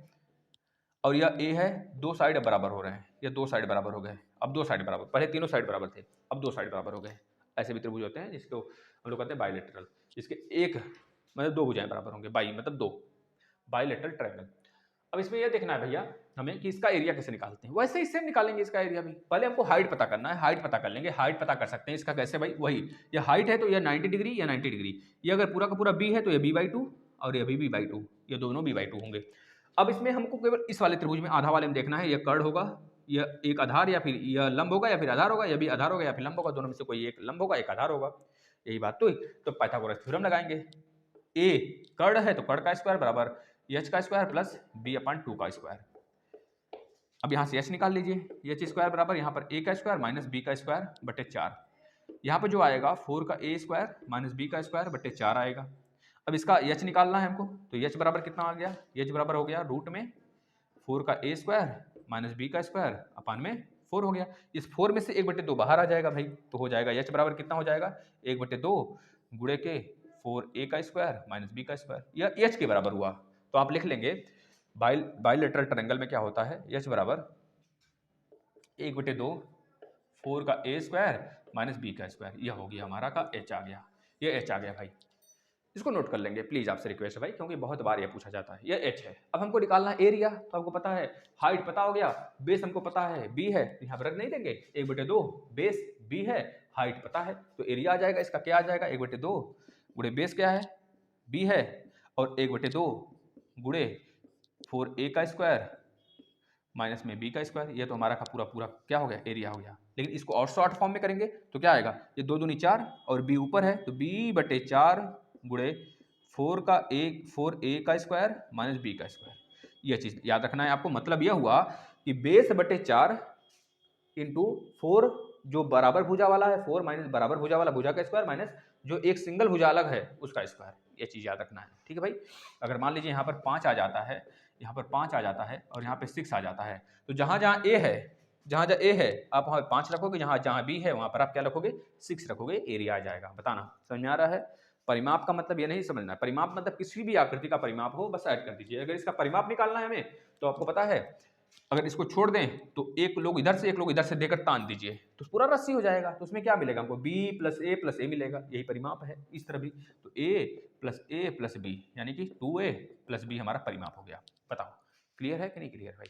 और यह ए है, दो साइड बराबर हो रहे हैं, ये दो साइड बराबर हो गए। अब दो साइड बराबर, पहले तीनों साइड बराबर थे, अब दो साइड बराबर हो गए। ऐसे भी त्रिभुज होते हैं जिसको हम लोग कहते हैं बाइलेटरल, जिसके एक मतलब दो भुजाएं बराबर होंगे, बाई मतलब दो, बाइलेटरल ट्रायंगल। अब इसमें यह देखना है भैया हमें कि इसका एरिया कैसे निकालते हैं। वैसे ही सेम निकालेंगे इसका एरिया भी, पहले हमको हाइट पता करना है, हाइट पता कर लेंगे। हाइट पता कर सकते हैं इसका कैसे भाई, वही ये हाइट है तो यह 90 डिग्री या 90 डिग्री, ये अगर पूरा का पूरा b है तो यह b/2 और यह भी b/2, ये दोनों b/2 होंगे। अब इसमें हमको केवल इस वाले त्रिभुज में आधा वाले में देखना है, यह कर्ण होगा, यह एक आधार या फिर यह लंब होगा या फिर आधार होगा, यह भी आधार होगा या फिर लंब होगा, दोनों में से कोई एक लंब होगा एक आधार होगा, यही बात। तो पाइथागोरस थ्योरम लगाएंगे। a कर्ण है तो कर्ण का स्क्वायर बराबर h का स्क्वायर प्लस b/2 का स्क्वायर। अब यहाँ से h निकाल लीजिए, h स्क्वायर बराबर यहाँ पर a का स्क्वायर माइनस b का स्क्वायर बटे 4, यहाँ पर जो आएगा 4 का a स्क्वायर माइनस b का स्क्वायर बटे 4 आएगा। अब इसका h निकालना है हमको, तो h बराबर कितना आ गया, h बराबर हो गया रूट में 4 का a स्क्वायर माइनस b का स्क्वायर अपान में 4 हो गया। इस 4 में से 1/2 बाहर आ जाएगा भाई, तो हो जाएगा h बराबर कितना हो जाएगा, 1/2 गुणे के 4a का स्क्वायर माइनस b का स्क्वायर, यह h के बराबर हुआ। तो आप लिख लेंगे बाइलेटरल ट्रायंगल में क्या होता है, h बराबर 1/2 4 का a स्क्वायर माइनस b का स्क्वायर, यह हो गया हमारा का h आ गया, ये h आ गया भाई। इसको नोट कर लेंगे प्लीज, आपसे रिक्वेस्ट है भाई, क्योंकि बहुत बार यह पूछा जाता है। यह h है। अब हमको निकालना है एरिया, तो हमको पता है हाइट पता हो गया, बेस हमको पता है b है, यहाँ पर रख नहीं देंगे, 1/2 बेस b है, हाइट पता है, तो एरिया आ जाएगा इसका, क्या आ जाएगा 1/2 गुणे बेस क्या है b है और 1/2 गुणे 4a का स्क्वायर माइनस में b का स्क्वायर, ये तो हमारा का पूरा पूरा क्या हो गया, एरिया हो गया। लेकिन इसको और शॉर्ट फॉर्म में करेंगे तो क्या आएगा, ये 2 दूनी 4 और b ऊपर है तो b/4 गुणे 4a का स्क्वायर माइनस b का स्क्वायर, यह चीज याद रखना है आपको। मतलब यह हुआ कि बेस बटे 4 इंटू 4 जो बराबर भुजा वाला है, 4 माइनस बराबर भुजा वाला भुजा का स्क्वायर माइनस जो एक सिंगल भुजा अलग है उसका स्क्वायर। ये चीज़ याद रखना है, ठीक है भाई। अगर मान लीजिए यहाँ पर 5 आ जाता है, यहाँ पर 5 आ जाता है और यहाँ पे 6 आ जाता है, तो जहाँ जहाँ ए है, जहाँ जहाँ ए है आप वहाँ 5 रखोगे, जहाँ जहाँ बी है वहाँ पर आप क्या रखोगे, 6 रखोगे, एरिया आ जाएगा। बताना समझ में आ रहा है। परिमाप का मतलब ये नहीं समझना है, परिमाप मतलब किसी भी आकृति का परिमाप हो बस ऐड कर दीजिए। अगर इसका परिमाप निकालना है हमें तो आपको पता है, अगर इसको छोड़ दें तो एक लोग इधर से एक लोग इधर से देकर तान दीजिए तो पूरा रस्सी हो जाएगा। तो उसमें क्या मिलेगा हमको, b प्लस ए मिलेगा, यही परिमाप है। इस तरह भी तो a प्लस बी यानी कि 2a प्लस बी हमारा परिमाप हो गया। बताओ क्लियर है कि नहीं क्लियर भाई।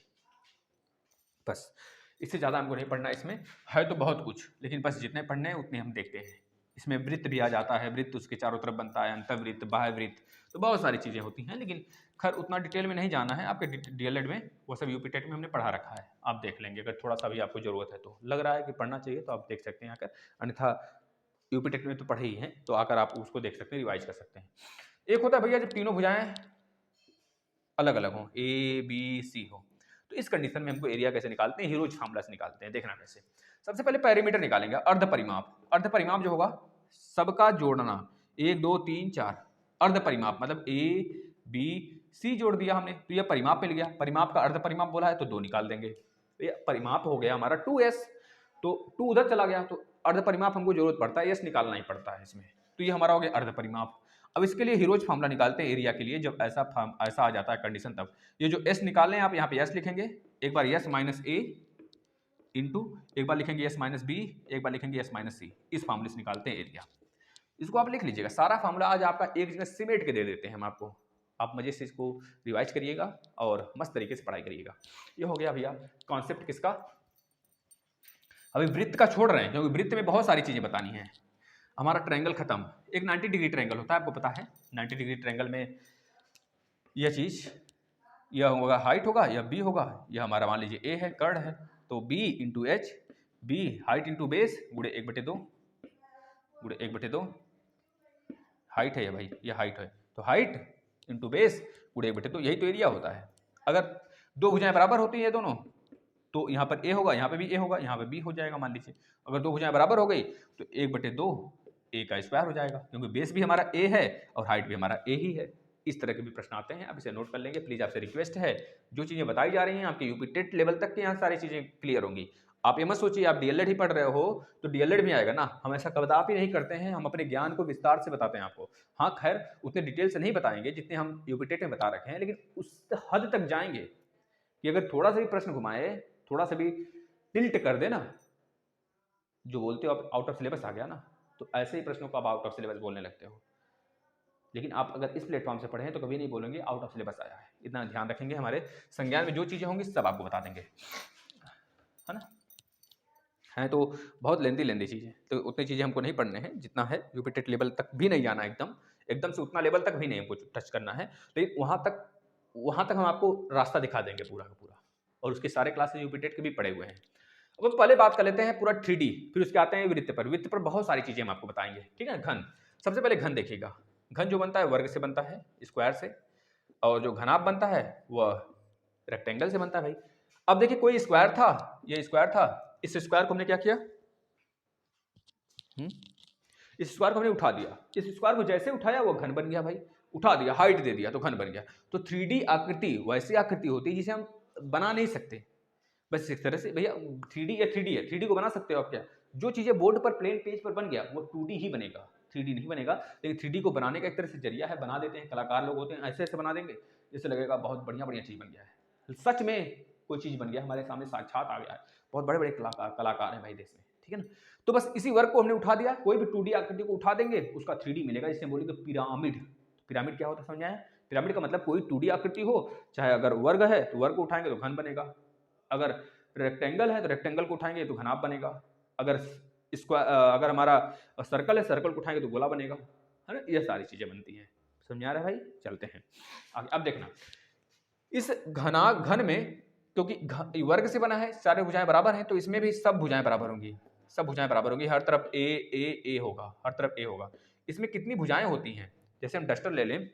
बस इससे ज़्यादा हमको नहीं पढ़ना, इसमें है तो बहुत कुछ, लेकिन बस जितने पढ़ने हैं उतने हम देखते हैं। इसमें वृत्त भी आ जाता है, वृत्त उसके चारों तरफ बनता है, अंतर्वृत्त, बाह्य वृत्त, तो बहुत सारी चीज़ें होती हैं, लेकिन खैर उतना डिटेल में नहीं जाना है। आपके डीएलएड में वो सब यूपी टेट में हमने पढ़ा रखा है, आप देख लेंगे। अगर थोड़ा सा भी आपको ज़रूरत है तो लग रहा है कि पढ़ना चाहिए तो आप देख सकते हैं आकर, अन्यथा यूपी टेट में तो पढ़े ही हैं तो आकर आप उसको देख सकते हैं, रिवाइज कर सकते हैं। एक होता है भैया जब तीनों भुजाएं अलग अलग हों, ए बी सी हो, तो इस कंडीशन में हमको एरिया कैसे निकालते हैं, हीरोज फार्मूला से निकालते हैं। देखना कैसे, सबसे पहले पैरामीटर निकालेंगे, अर्ध परिमाप। अर्ध परिमाप जो होगा सबका जोड़ना, 1 2 3 4, अर्ध परिमाप मतलब ए बी सी जोड़ दिया हमने तो यह परिमाप मिल गया। परिमाप का अर्ध परिमाप बोला है तो 2 निकाल देंगे, तो ये परिमाप हो गया हमारा 2s, तो 2 उधर चला गया तो अर्ध परिमाप हमको जरूरत पड़ता है, s निकालना ही पड़ता है इसमें, तो ये हमारा हो गया अर्ध परिमाप। अब इसके लिए हीरोज फार्मूला निकालते हैं एरिया के लिए, जब ऐसा आ जाता है कंडीशन तब ये जो s निकालने हैं आप यहाँ पे s लिखेंगे, एक बार s माइनस ए इंटू एक बार लिखेंगे s माइनस बी, एक बार लिखेंगे s माइनस सी, इस फार्मूले से निकालते हैं एरिया। इसको आप लिख लीजिएगा, सारा फार्मूला आज आपका एक जगह सिमेट के दे देते हैं हम आपको, आप मजे से इसको रिवाइज करिएगा और मस्त तरीके से पढ़ाई करिएगा। ये हो गया भैया कॉन्सेप्ट किसका। अभी वृत्त का छोड़ रहे हैं क्योंकि वृत्त में बहुत सारी चीजें बतानी है। हमारा ट्रायंगल खत्म, एक 90 डिग्री ट्रायंगल होता है, आपको पता है 90 डिग्री ट्रायंगल में यह चीज, यह होगा हाइट होगा, यह बी होगा, यह हमारा मान लीजिए ए है, कर्ड है, तो B into H, B height into base गुड़े 1/2 गुड़े 1/2, हाइट है ये भाई, ये हाइट है तो हाइट इंटू बेस गुड़े 1/2, यही तो एरिया होता है। अगर दो भुजाएं बराबर होती है दोनों तो यहाँ पर ए होगा, यहाँ पे भी ए होगा, यहाँ पे बी हो जाएगा। मान लीजिए अगर दो भुजाएं बराबर हो गई तो 1/2 ए का स्क्वायर हो जाएगा, क्योंकि बेस भी हमारा ए है और हाइट भी हमारा ए ही है। इस तरह के भी प्रश्न आते हैं, आप इसे नोट कर लेंगे। प्लीज आपसे रिक्वेस्ट है, जो चीजें बताई जा रही हैं आपके यूपी टेट लेवल तक के यहाँ सारी चीजें क्लियर होंगी। आप ये मत सोचिए आप डीएलएड ही पढ़ रहे हो तो डीएलएड भी आएगा ना, हम ऐसा कदापि नहीं करते हैं, हम अपने ज्ञान को विस्तार से बताते हैं आपको। हाँ खैर उतने डिटेल से नहीं बताएंगे जितने हम यूपी टेट में बता रखे हैं, लेकिन उस हद तक जाएंगे कि अगर थोड़ा सा भी प्रश्न घुमाए, थोड़ा सा भी टिल्ट कर देना, जो बोलते हो आप आउट ऑफ सिलेबस आ गया ना, तो ऐसे ही प्रश्नों को आप आउट ऑफ सिलेबस बोलने लगते हो। लेकिन आप अगर इस प्लेटफॉर्म से पढ़ें तो कभी नहीं बोलेंगे आउट ऑफ सिलेबस आया है, इतना ध्यान रखेंगे। हमारे संज्ञान में जो चीज़ें होंगी सब आपको बता देंगे, है ना। है तो बहुत लेंदी चीज़ें, तो उतनी चीज़ें हमको नहीं पढ़ने हैं जितना है यूपी टेट लेवल तक भी नहीं जाना, एकदम से उतना लेवल तक भी नहीं हमको टच करना है, लेकिन वहाँ तक हम आपको रास्ता दिखा देंगे पूरा का पूरा, और उसके सारे क्लासेस यूपी टेट के भी पढ़े हुए हैं। अब पहले बात कर लेते हैं पूरा 3D, फिर उसके आते हैं वृत्त पर। वृत्त पर बहुत सारी चीज़ें हम आपको बताएंगे, ठीक है। घन, सबसे पहले घन देखिएगा। घन जो बनता है वर्ग से बनता है, स्क्वायर से, और जो घनाभ बनता है वह रेक्टेंगल से बनता है भाई। अब देखिए कोई स्क्वायर था, ये स्क्वायर था, इस स्क्वायर को हमने क्या किया, इस स्क्वायर को हमने उठा दिया, इस स्क्वायर को जैसे उठाया वो घन बन गया भाई, उठा दिया, हाइट दे दिया तो घन बन गया। तो 3D आकृति वैसी आकृति होती है जिसे हम बना नहीं सकते, बस इस तरह से भैया 3D या 3D है, 3D को बना सकते हो आप क्या, जो चीजें बोर्ड पर प्लेन पेज पर बन गया वो 2D ही बनेगा, 3D नहीं बनेगा। लेकिन 3D को बनाने का एक तरह से जरिया है, बना देते हैं, कलाकार लोग होते हैं, ऐसे ऐसे बना देंगे जैसे लगेगा बहुत बढ़िया चीज बन गया है। सच में कोई चीज बन गया, हमारे सामने साक्षात आ गया है, बहुत बड़े बड़े कलाकार हैं भाई देश में, ठीक है ना। तो बस इसी वर्क को हमने उठा दिया, कोई भी 2D आकृति को उठा देंगे उसका 3D मिलेगा, जिसे बोले तो पिरामिड। पिरामिड क्या होता है समझ आया, पिरामिड का मतलब कोई 2D आकृति हो, चाहे अगर वर्ग है तो वर्ग को उठाएंगे तो घन बनेगा, अगर रेक्टेंगल है तो रेक्टेंगल को उठाएंगे तो घनाभ बनेगा, अगर अगर हमारा सर्कल है सर्कल को उठाएंगे तो गोला बनेगा, है ना। ये सारी चीजें बनती हैं, समझ आ रहा है भाई। चलते हैं आगे। अब देखना इस घन में, क्योंकि वर्ग से बना है, सारे भुजाएं बराबर हैं, तो इसमें भी सब भुजाएं बराबर होंगी, सब भुजाएं बराबर होंगी, हर तरफ ए ए ए होगा, हर तरफ ए होगा। इसमें कितनी भुजाएं होती हैं, जैसे हम डस्टर ले लें,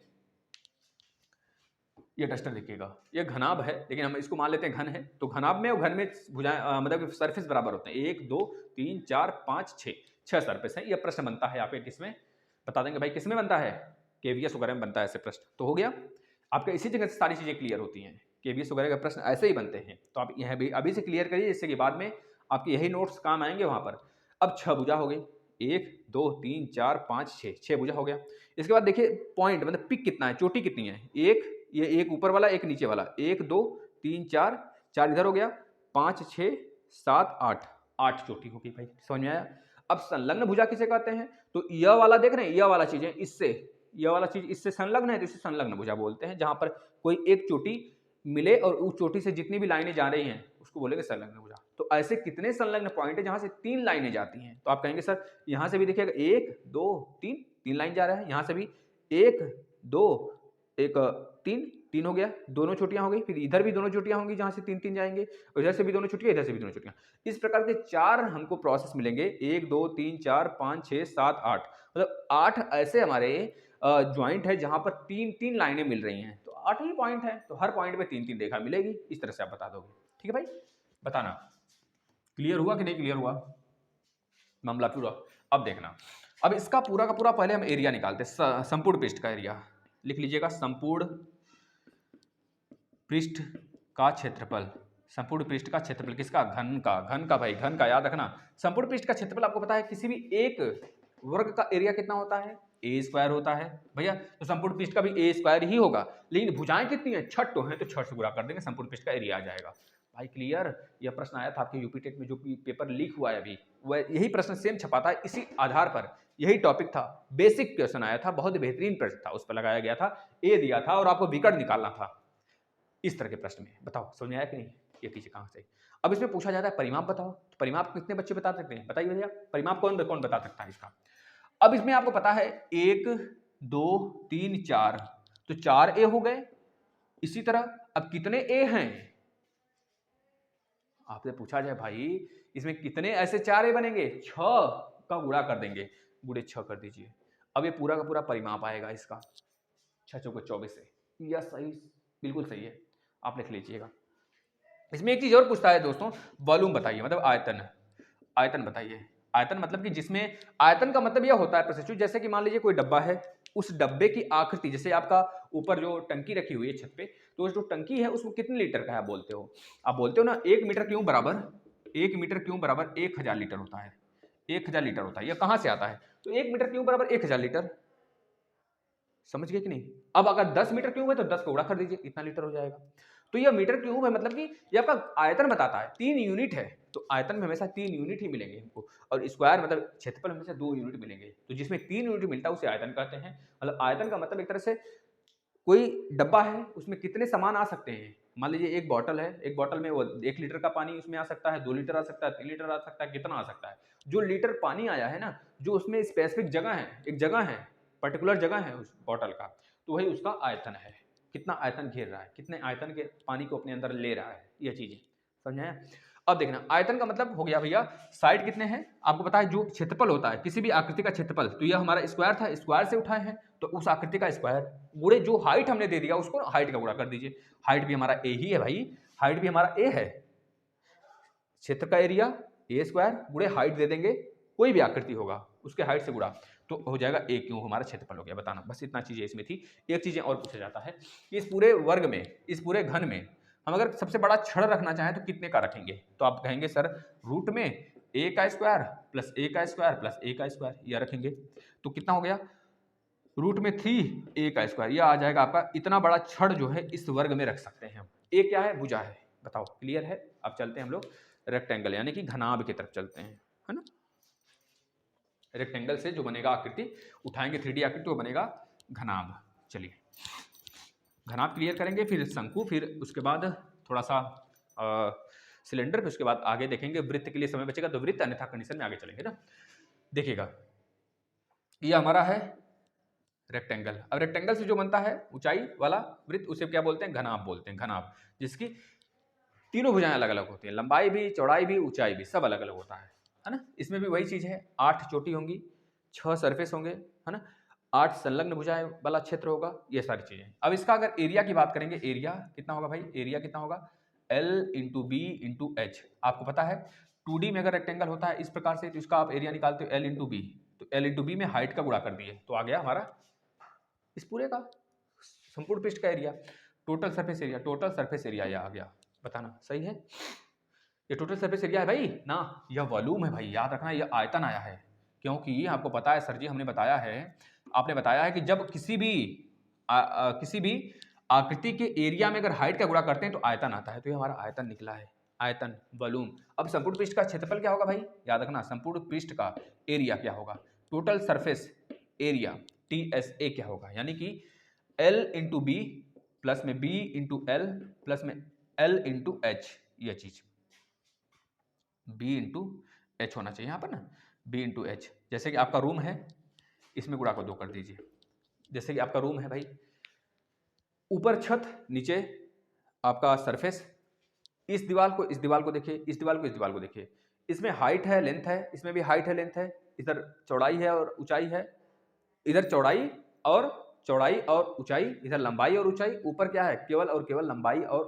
ये डस्टर देखिएगा, ये घनाभ है, लेकिन हम इसको मान लेते हैं घन है। तो घनाभ में और घन में भुजाएं मतलब सरफेस बराबर होते हैं। 1 2 3 4 5 6 6 सरफेस है। ये प्रश्न बनता है यहाँ पे किसमें, बता देंगे भाई किसमें बनता है, केवीएस वगैरह में बनता है ऐसे प्रश्न। तो हो गया आपका, इसी जगह से सारी चीजें क्लियर होती हैं। केवीएस वगैरह का प्रश्न ऐसे ही बनते हैं। तो आप यह भी अभी से क्लियर करिए, जिससे कि बाद में आपके यही नोट्स काम आएंगे वहां पर। अब 6 भुजा हो गई, 1 2 3 4 5 6 6 भुजा हो गया। इसके बाद देखिए पॉइंट मतलब पिक कितना है, चोटी कितनी है, एक ये एक ऊपर वाला एक नीचे वाला, 1 2 3 4 4 इधर हो गया, 5 6 7 8 8 चोटी होगी भाई। समझ में आया। अब संलग्न भुजा किसे कहते हैं, तो यह वाला देख रहे हैं, यह वाला चीज है इससे, यह वाला चीज इससे संलग्न है तो इसे संलग्न भुजा बोलते हैं। जहां पर कोई एक चोटी मिले और उस चोटी से जितनी भी लाइनें जा रही हैं उसको बोलेंगे संलग्न भुजा। तो ऐसे कितने संलग्न पॉइंट है जहां से 3 लाइनें जाती हैं, तो आप कहेंगे सर यहां से भी देखिएगा 1 2 3 3 लाइन जा रहा है, यहां से भी 1 2 1 3 3 हो गया, दोनों चोटियां हो गई। फिर इधर भी दोनों चोटियां होंगी जहां से 3 3 जाएंगे, इधर से भी दोनों चोटियां, इधर से भी दोनों चोटियां। इस प्रकार के 4 हमको प्रोसेस मिलेंगे, 1 2 3 4 5 6 7 8, मतलब 8 ऐसे हमारे ज्वाइंट है जहां पर 3 3 लाइनें मिल रही हैं। तो 8 ही पॉइंट है, तो हर पॉइंट पे 3 3 रेखा मिलेगी। इस तरह से आप बता दोगे। ठीक है भाई, बताना क्लियर हुआ कि नहीं क्लियर हुआ, मामला पूरा। अब देखना, अब इसका पूरा का पूरा पहले हम एरिया निकालते हैं, संपूर्ण पृष्ठ का एरिया लिख लीजिएगा। संपूर्ण पृष्ठ का क्षेत्रफल, संपूर्ण पृष्ठ का क्षेत्रफल किसका, घन का, घन का भाई, घन का याद रखना। संपूर्ण पृष्ठ का क्षेत्रफल आपको पता है किसी भी एक वर्ग का एरिया कितना होता है, ए स्क्वायर होता है भैया। तो संपूर्ण पृष्ठ का भी ए स्क्वायर ही होगा, लेकिन भुजाएं कितनी है, 6 तो हैं, तो 6 से गुणा कर देंगे, संपूर्ण पृष्ठ का एरिया आ जाएगा। भाई क्लियर। यह प्रश्न आया था आपके यूपी टेट में, जो पेपर लीक हुआ है अभी, वह यही प्रश्न सेम छपा था, इसी आधार पर यही टॉपिक था। बेसिक क्वेश्चन आया था, बहुत बेहतरीन प्रश्न था, उस पर लगाया गया था, ए दिया था और आपको विकर्ण निकालना था। इस तरह के प्रश्न में बताओ समझ आया कि नहीं, ये चीज कहां से। अब इसमें पूछा जाता है परिमाप बताओ, तो परिमाप कितने बच्चे बता सकते हैं, बताइए भैया, परिमाप कौन कौन बता सकता है इसका। अब इसमें आपको पता है 1 2 3 4, तो 4 ए हो गए। इसी तरह अब कितने ए हैं, आपसे पूछा जाए भाई इसमें कितने ऐसे 4 ए बनेंगे, 6 का गुणा कर देंगे, गुणे 6 कर दीजिए। अब ये पूरा का पूरा परिमाप आएगा इसका, 6 चौके 24 है। यह सही, बिल्कुल सही है, आप लिख लीजिएगा। इसमें एक चीज और पूछता है दोस्तों, वॉल्यूम बताइए, मतलब आयतन, आयतन बताइए। आयतन मतलब कि जिसमें, आयतन का मतलब यह होता है प्रशिक्षु, जैसे कि मान लीजिए कोई डब्बा है, उस डब्बे की आकृति, जैसे आपका ऊपर जो टंकी रखी हुई है छत पे, तो जो टंकी है उसमें कितने लीटर का है बोलते हो, आप बोलते हो ना 1 मीटर क्यूब बराबर, 1 मीटर क्यूब बराबर 1000 लीटर होता है, 1000 लीटर होता है। यह कहां से आता है, तो 1 मीटर क्यूब बराबर 1000 लीटर, समझ गए कि नहीं। अब अगर 10 मीटर क्यूब है तो 10 को गुणा कर दीजिए, इतना लीटर हो जाएगा। तो ये मीटर क्यूब है, मतलब कि ये आपका आयतन बताता है, 3 यूनिट है, तो आयतन में हमेशा 3 यूनिट ही मिलेंगे हमको, और स्क्वायर मतलब क्षेत्रफल हमेशा 2 यूनिट मिलेंगे। तो जिसमें 3 यूनिट मिलता है उसे आयतन कहते हैं। मतलब आयतन का मतलब एक तरह से कोई डब्बा है उसमें कितने सामान आ सकते हैं, मान लीजिए एक बॉटल है, एक बॉटल में वो 1 लीटर का पानी उसमें आ सकता है, 2 लीटर आ सकता है, 3 लीटर आ सकता है, कितना आ सकता है। जो लीटर पानी आया है ना, जो उसमें स्पेसिफिक जगह है, एक जगह है, पर्टिकुलर जगह है उस बॉटल का, तो वही उसका आयतन है। कितना आयतन घेर रहा है, कितने आयतन के पानी को अपने अंदर ले रहा है, ये चीजें समझे। अब देखना, आयतन का मतलब हो गया भैया साइड कितने हैं, आपको पता है जो क्षेत्रफल होता है किसी भी आकृति का क्षेत्रफल, तो यह हमारा स्क्वायर था, स्क्वायर से उठाए हैं, तो उस आकृति का स्क्वायर गुणे जो हाइट हमने दे दिया उसको हाइट का गुणा कर दीजिए। हाइट भी हमारा ए ही है भाई, हाइट भी हमारा ए है, क्षेत्र का एरिया ए स्क्वायर गुणे हाइट दे देंगे, कोई भी आकृति होगा उसके हाइट से गुणा, तो हो जाएगा ए क्यों, हमारा क्षेत्रफल हो गया। बताना बस इतना चीजें इसमें थी। एक चीजें और पूछा जाता है कि इस पूरे वर्ग में, इस पूरे घन में हम अगर सबसे बड़ा छड़ रखना चाहें तो कितने का रखेंगे, तो आप कहेंगे सर रूट में ए का स्क्वायर प्लस ए का स्क्वायर प्लस ए का स्क्वायर, यह रखेंगे। तो कितना हो गया, रूट में 3 ए का स्क्वायर, यह आ जाएगा आपका। इतना बड़ा छड़ जो है इस वर्ग में रख सकते हैं हम। ए क्या है, भुजा है, बताओ क्लियर है। अब चलते हैं हम लोग रेक्टेंगल यानी कि घनाभ की तरफ चलते हैं, है ना। रेक्टेंगल से जो बनेगा आकृति, उठाएंगे 3D आकृति, वो बनेगा घनाभ। चलिए घनाभ क्लियर करेंगे, फिर शंकु, फिर उसके बाद थोड़ा सा सिलेंडर, फिर उसके बाद आगे देखेंगे वृत्त के लिए समय बचेगा तो वृत्त, अन्यथा कंडीशन में आगे चलेंगे ना। देखिएगा ये हमारा है रेक्टेंगल। अब रेक्टेंगल से जो बनता है ऊंचाई वाला वृत्त, उसे क्या बोलते हैं, घनाभ बोलते हैं, घनाभ, जिसकी तीनों भुजाएं अलग अलग होती हैं, लंबाई भी, चौड़ाई भी, ऊंचाई भी, सब अलग अलग होता है ना। इसमें भी वही चीज है, 8 चोटी होंगी, 6 सरफेस होंगे, है ना। 8 संलग्न भुजाएं वाला क्षेत्र होगा, ये सारी चीजें। अब इसका अगर एरिया की बात करेंगे, एरिया कितना होगा भाई, एरिया कितना होगा, L into B into H. आपको पता है 2D में अगर रेक्टेंगल होता है इस प्रकार से तो इसका आप एरिया निकालते हो L इंटू बी, तो L इंटू बी में हाइट का गुणा कर दिए तो आ गया हमारा इस पूरे का संपूर्ण पृष्ठ का area, total surface area. Total surface area यह आ गया, बताना सही है। ये टोटल सरफेस एरिया है भाई ना, यह वॉल्यूम है भाई, याद रखना यह आयतन आया है, क्योंकि आपको पता है सर जी, हमने बताया है, आपने बताया है कि जब किसी भी आकृति के एरिया में अगर हाइट का गुणा करते हैं तो आयतन आता है, तो ये हमारा आयतन निकला है, आयतन वॉल्यूम। अब संपूर्ण पृष्ठ का क्षेत्रफल क्या होगा भाई, याद रखना संपूर्ण पृष्ठ का एरिया क्या होगा, टोटल सरफेस एरिया TSA क्या होगा, यानी कि L इंटू बी प्लस में B इंटू एल प्लस में L इंटू एच, यह चीज B इंटू एच होना चाहिए यहाँ पर ना, B इंटू एच। जैसे कि आपका रूम है, इसमें गुणा को 2 कर दीजिए। जैसे कि आपका रूम है भाई, ऊपर छत, नीचे आपका सरफेस, इस दीवार को देखिए, इस दीवार को देखिए, इसमें हाइट है, लेंथ है, इसमें भी हाइट है, लेंथ है, इधर चौड़ाई है और ऊंचाई है, इधर चौड़ाई और ऊंचाई, इधर लंबाई और ऊंचाई, ऊपर क्या है, केवल और केवल लंबाई और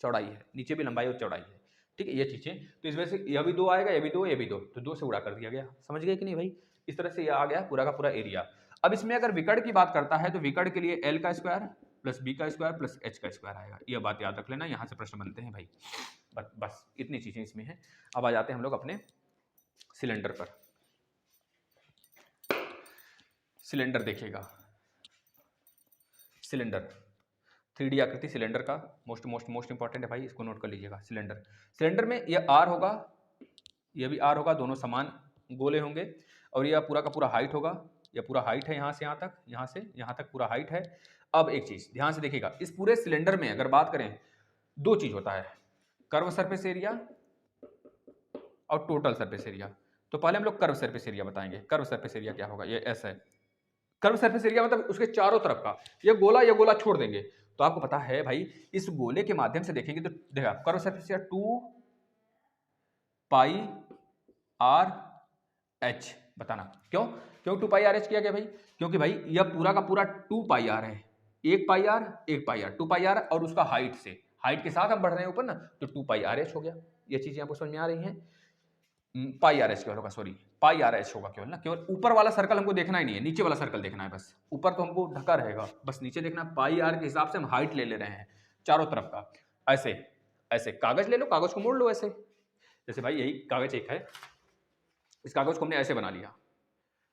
चौड़ाई है, नीचे भी लंबाई और चौड़ाई है, ठीक है, ये चीजें। तो इसमें से यह भी 2 आएगा, ये भी 2, ये भी 2, तो 2 से गुणा कर दिया गया, समझ गए कि नहीं भाई। इस तरह से यह आ गया पूरा का पूरा एरिया। अब इसमें अगर विकर्ण की बात करता है तो विकर्ण के लिए L का स्क्वायर प्लस B का स्क्वायर प्लस H का स्क्वायर आएगा, यह बात याद रख लेना, यहाँ से प्रश्न बनते हैं भाई। बस इतनी चीजें इसमें हैं। अब आ जाते हैं हम लोग अपने सिलेंडर पर। सिलेंडर देखिएगा, सिलेंडर 3D आकृति सिलेंडर का मोस्ट इंपॉर्टेंट है भाई, इसको नोट कर लीजिएगा। सिलेंडर में यह R होगा, यह भी R होगा, दोनों समान गोले होंगे, और यह पूरा का पूरा हाइट होगा, यह पूरा हाइट है, यहाँ से यहाँ तक, यहाँ से यहाँ तक पूरा हाइट है। अब एक चीज ध्यान से देखिएगा, इस पूरे सिलेंडर में अगर बात करें 2 चीज होता है, कर्व सरफेस एरिया और टोटल सरफेस एरिया। तो पहले हम लोग कर्व सरफेस एरिया बताएंगे। कर्व सरफेस एरिया क्या होगा, ये S है। कर्व सरफेस एरिया मतलब उसके चारों तरफ का, ये गोला छोड़ देंगे, तो आपको पता है भाई इस गोले के माध्यम से देखेंगे तो देखा कर्व सरफेस एरिया 2 पाई आर एच, बताना क्यों 2 पाई आर एच किया गया भाई, क्योंकि भाई यह पूरा का पूरा 2 पाई आर है, 1 पाई आर 2 पाई आर, और उसका हाइट के साथ हम बढ़ रहे हैं ऊपर ना, तो 2 पाई आर एच हो गया। ये चीजें आपको समझ में आ रही हैं। पाई आर एच केवल होगा, सॉरी पाई आर एच होगा केवल ना, केवल ऊपर वाला सर्कल हमको देखना ही नहीं है, नीचे वाला सर्कल देखना है बस, ऊपर तो हमको ढका रहेगा, बस नीचे देखना। पाई आर के हिसाब से हम हाइट ले रहे हैं चारों तरफ का। ऐसे ऐसे कागज ले लो, कागज को मोड़ लो ऐसे, जैसे भाई यही कागज एक है, इस कागज को हमने ऐसे बना लिया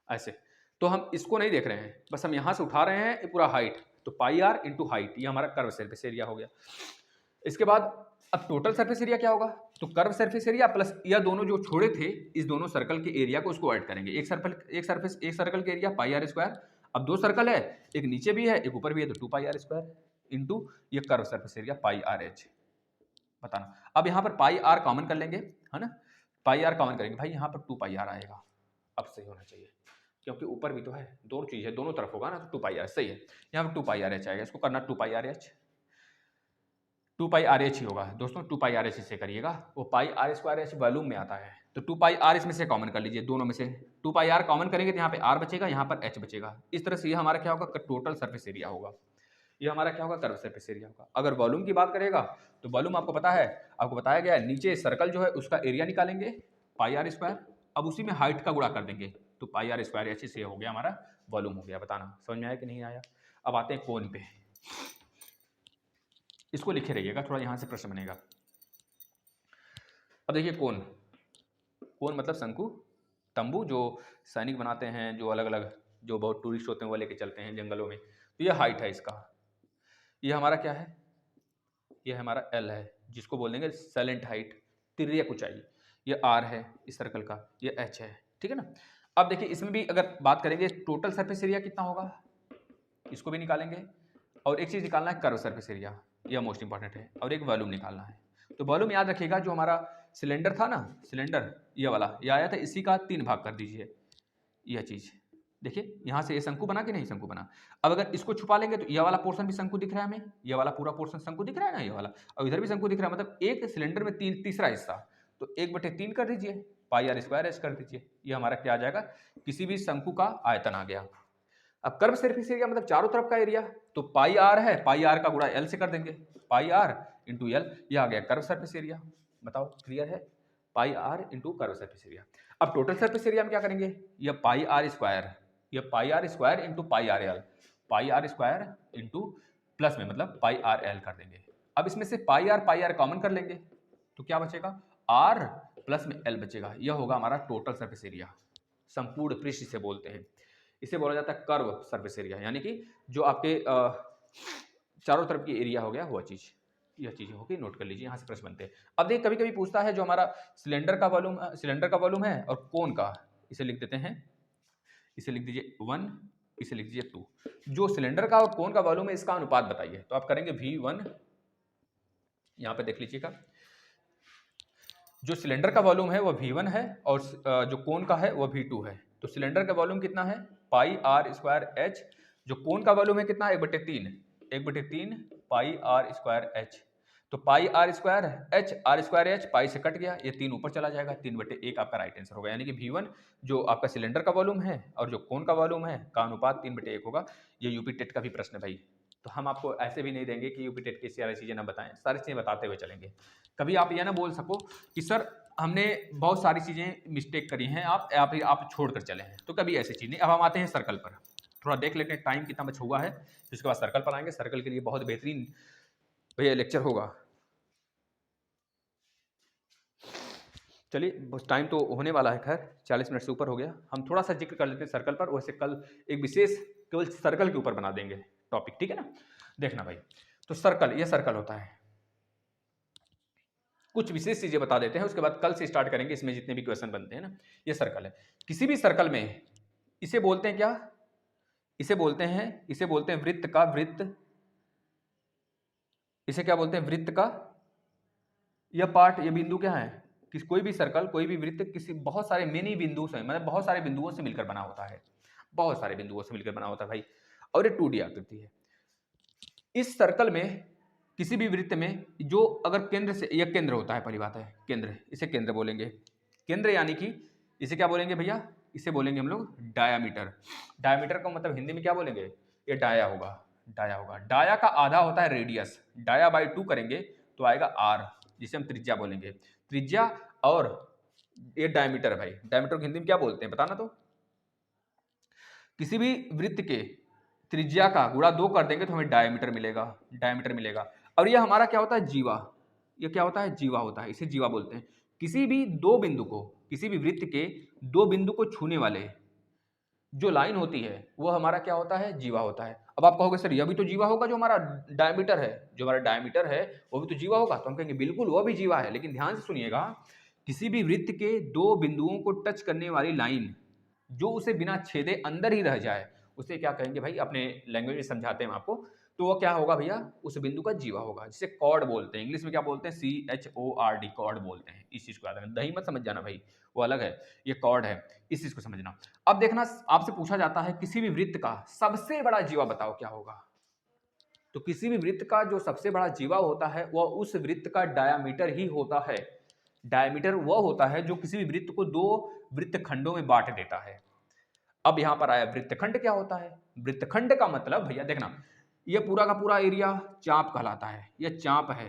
ऐसे, तो हम इसको नहीं देख रहे हैं, बस हम यहां से उठा रहे हैं पूरा हाइट, तो पाई आर इंटू हाइट, ये हमारा कर्व सरफेस एरिया हो गया। इसके बाद अब टोटल सरफेस एरिया क्या होगा, तो कर्व सरफेस एरिया प्लस यह दोनों जो छोड़े थे इस दोनों सर्कल के एरिया को उसको ऐड करेंगे, एक सर्कल के एरिया पाई आर स्क्वायर। अब 2 सर्कल है, एक नीचे भी है एक ऊपर भी है, तो 2 पाई आर स्क्वायर इंटू ये curve surface area pi R H, बताना। अब यहाँ पर पाई आर कॉमन कर लेंगे, है ना, पाई आर कॉमन करेंगे भाई, यहाँ पर 2 पाई आर आएगा, अब सही होना चाहिए क्योंकि ऊपर भी तो है, दोनों चीज है, दोनों तरफ होगा ना, तो 2 पाई आर सही है। यहाँ पर 2 पाई आर एच आएगा, इसको करना 2 पाई आर एच, 2 पाई आर एच ही होगा दोस्तों, 2 पाई आर एच से करिएगा, वो पाई आर स्क्वायर एच वॉल्यूम में आता है, तो 2 पाई आर इसमें से कॉमन कर लीजिए, दोनों में से 2 पाई आर कॉमन करेंगे तो यहाँ पे आर बचेगा, यहाँ पर एच बचेगा। इस तरह से ये हमारा क्या होगा, टोटल सरफेस एरिया होगा, ये हमारा क्या होगा, कर्व सरफेस एरिया होगा। अगर वॉल्यूम की बात करेगा तो वॉल्यूम आपको पता है, आपको बताया गया है, नीचे सर्कल जो है उसका एरिया निकालेंगे पाई आर स्क्वायर, अब उसी में हाइट का गुणा कर देंगे, तो पाई आर स्क्वायर एच से हो गया हमारा वॉल्यूम हो गया, बताना समझ में आया कि नहीं आया। अब आते हैं कोण पे, इसको लिखे रहिएगा, थोड़ा यहां से प्रश्न बनेगा। अब देखिए कोण मतलब शंकु, तंबू जो सैनिक बनाते हैं, जो अलग अलग जो बहुत टूरिस्ट होते हैं वो लेके चलते हैं जंगलों में, तो ये हाइट है इसका, ये हमारा क्या है, ये हमारा एल है, जिसको बोल देंगे सैलेंट हाइट, तिर्यक ऊंचाई, ये आर है इस सर्कल का, ये एच है, ठीक है ना। अब देखिए इसमें भी अगर बात करेंगे टोटल सरफेस एरिया कितना होगा, इसको भी निकालेंगे, और एक चीज निकालना है कर्व सरफेस एरिया, यह मोस्ट इंपॉर्टेंट है, और एक वॉल्यूम निकालना है। तो वॉल्यूम याद रखिएगा, जो हमारा सिलेंडर था ना, सिलेंडर ये वाला ये आया था, इसी का 3 भाग कर दीजिए, यह चीज देखिए यहां से ये शंकु बना कि नहीं, शंकु बना। अब अगर इसको छुपा लेंगे तो यह वाला पोर्शन भी शंकु दिख रहा है हमें, यह वाला पूरा पोर्शन शंकु दिख रहा है ना, ये वाला, और इधर भी शंकु दिख रहा है, मतलब एक सिलेंडर में तीसरा हिस्सा, तो 1/3 कर दीजिए, पाई आर स्क्वायर एच कर दीजिए, ये हमारा क्या आ जाएगा, किसी भी शंकु का आयतन आ गया। अब कर्व सरफेस एरिया मतलब चारों तरफ का एरिया, तो पाई आर है, पाई आर का गुणा एल से कर देंगे, पाई आर इंटू एल, ये आ गया कर्व सरफेस एरिया। बताओ क्लियर है, pi r into curve surface area. अब टोटल सरफेस एरिया में क्या करेंगे, ये पाई आर स्क्वायर, ये pi are square into pi r L, pi are square into plus में मतलब पाई आर एल कर देंगे। अब इसमें से पाई आर कॉमन कर लेंगे, तो क्या बचेगा, आर प्लस में एल बचेगा, यह होगा हमारा टोटल सरफेस एरिया, संपूर्ण पृष्ठ इसे बोलते हैं। इसे बोला जाता है कर्व सरफेस एरिया, यानी कि जो आपके चारों तरफ की एरिया हो गया वह चीज, यह चीजें होगी, नोट कर लीजिए, यहां से प्रश्न बनते हैं। अब देखिए कभी कभी पूछता है जो हमारा सिलेंडर का वॉल्यूम है और कोन का, इसे लिख देते हैं, इसे लिख दीजिए 1, इसे लिख दीजिए 2। जो सिलेंडर का और कोन का वॉल्यूम है इसका अनुपात बताइए, तो आप करेंगे V1, यहां पे देख लीजिएगा, जो सिलेंडर का वॉल्यूम है वो V1 है और जो कोन का है वो V2 है। तो सिलेंडर का वॉल्यूम कितना है, पाई आर स्क्वायर एच, जो कोन का वॉल्यूम है कितना, 1/3 पाई आर स्क्वायर एच। तो pi are square H pi से कट गया, ये 3 ऊपर चला जाएगा, 3/1 आपका राइट आंसर होगा। यानी कि V1 जो आपका सिलेंडर का वॉल्यूम है और जो कोन का वॉल्यूम है का अनुपात 3/1 होगा। ये यूपी टेट का भी प्रश्न है भाई, तो हम आपको ऐसे भी नहीं देंगे कि यूपी टेट की सारी चीजें ना बताएं, सारी चीजें बताते हुए चलेंगे। कभी आप यह ना बोल सको कि सर हमने बहुत सारी चीजें मिस्टेक करी हैं, आप छोड़कर चले हैं, तो कभी ऐसी चीज नहीं। अब हम आते हैं सर्कल पर, थोड़ा देख लेते हैं टाइम कितना बचा हुआ है, उसके बाद सर्कल पर आएंगे। सर्कल के लिए बहुत बेहतरीन भैया लेक्चर होगा। चलिए बस टाइम तो होने वाला है, खैर 40 मिनट से ऊपर हो गया, हम थोड़ा सा जिक्र कर लेते हैं सर्कल पर, वैसे कल एक विशेष केवल सर्कल के ऊपर बना देंगे टॉपिक, ठीक है ना। देखना भाई, तो सर्कल, यह सर्कल होता है, कुछ विशेष चीजें बता देते हैं, उसके बाद कल से स्टार्ट करेंगे इसमें जितने भी क्वेश्चन बनते हैं ना। ये सर्कल है, किसी भी सर्कल में इसे बोलते हैं क्या, इसे बोलते हैं वृत्त का वृत्त, इसे क्या बोलते हैं, वृत्त का यह पार्ट, यह बिंदु क्या है, कि कोई भी सर्कल, कोई भी वृत्त किसी बहुत सारे मेनी बिंदु से, मतलब बहुत सारे बिंदुओं से मिलकर बना होता है, बहुत सारे बिंदुओं से मिलकर बना होता है भाई, और ये 2D आकृति है। इस सर्कल में किसी भी वृत्त में जो अगर केंद्र से, यह केंद्र होता है, पहली बात है केंद्र, इसे केंद्र बोलेंगे। केंद्र यानी कि इसे क्या बोलेंगे भैया, इसे बोलेंगे हम लोग डायामीटर। डायामीटर का मतलब हिंदी में क्या बोलेंगे, ये डाया होगा, डाया होगा। डाया का आधा होता है रेडियस, डाया बाई 2 करेंगे तो आएगा आर, जिसे हम त्रिज्या बोलेंगे, त्रिज्या। और ये डायमीटर भाई, डायमीटर को हिंदी में क्या बोलते हैं बताना, तो किसी भी वृत्त के त्रिज्या का गुणा 2 कर देंगे तो हमें डायमीटर मिलेगा, डायमीटर मिलेगा। और ये हमारा क्या होता है, जीवा, ये क्या होता है, जीवा होता है, इसे जीवा बोलते हैं। किसी भी दो बिंदु को, किसी भी वृत्त के दो बिंदु को छूने वाले जो लाइन होती है वो हमारा क्या होता है, जीवा होता है। अब आप कहोगे सर यह भी तो जीवा होगा, जो हमारा डायमीटर है, जो हमारा डायमीटर है वो भी तो जीवा होगा, तो हम कहेंगे बिल्कुल वो भी जीवा है, लेकिन ध्यान से सुनिएगा, किसी भी वृत्त के दो बिंदुओं को टच करने वाली लाइन जो उसे बिना छेदे अंदर ही रह जाए उसे क्या कहेंगे भाई, अपने लैंग्वेज में समझाते हैं आपको, तो वो क्या होगा भैया, उस बिंदु का जीवा होगा, जिसे कॉर्ड बोलते हैं। इंग्लिश में क्या बोलते हैं, CHORD, कॉर्ड बोलते हैं। इस चीज को याद रखना, दही मत समझ जाना भाई, वो अलग है, ये कॉर्ड है, इस चीज को समझना। अब देखना, आपसे पूछा जाता है किसी भी वृत्त का सबसे बड़ा जीवा बताओ क्या होगा, तो किसी भी वृत्त का जो सबसे बड़ा जीवा होता है वह उस वृत्त का डायामीटर ही होता है। डायामीटर वह होता है जो किसी भी वृत्त को दो वृत्त खंडों में बांट देता है। अब यहां पर आया वृत्तखंड क्या होता है, वृत्तखंड का मतलब भैया देखना, ये पूरा का पूरा एरिया चाप कहलाता है, यह चाप है।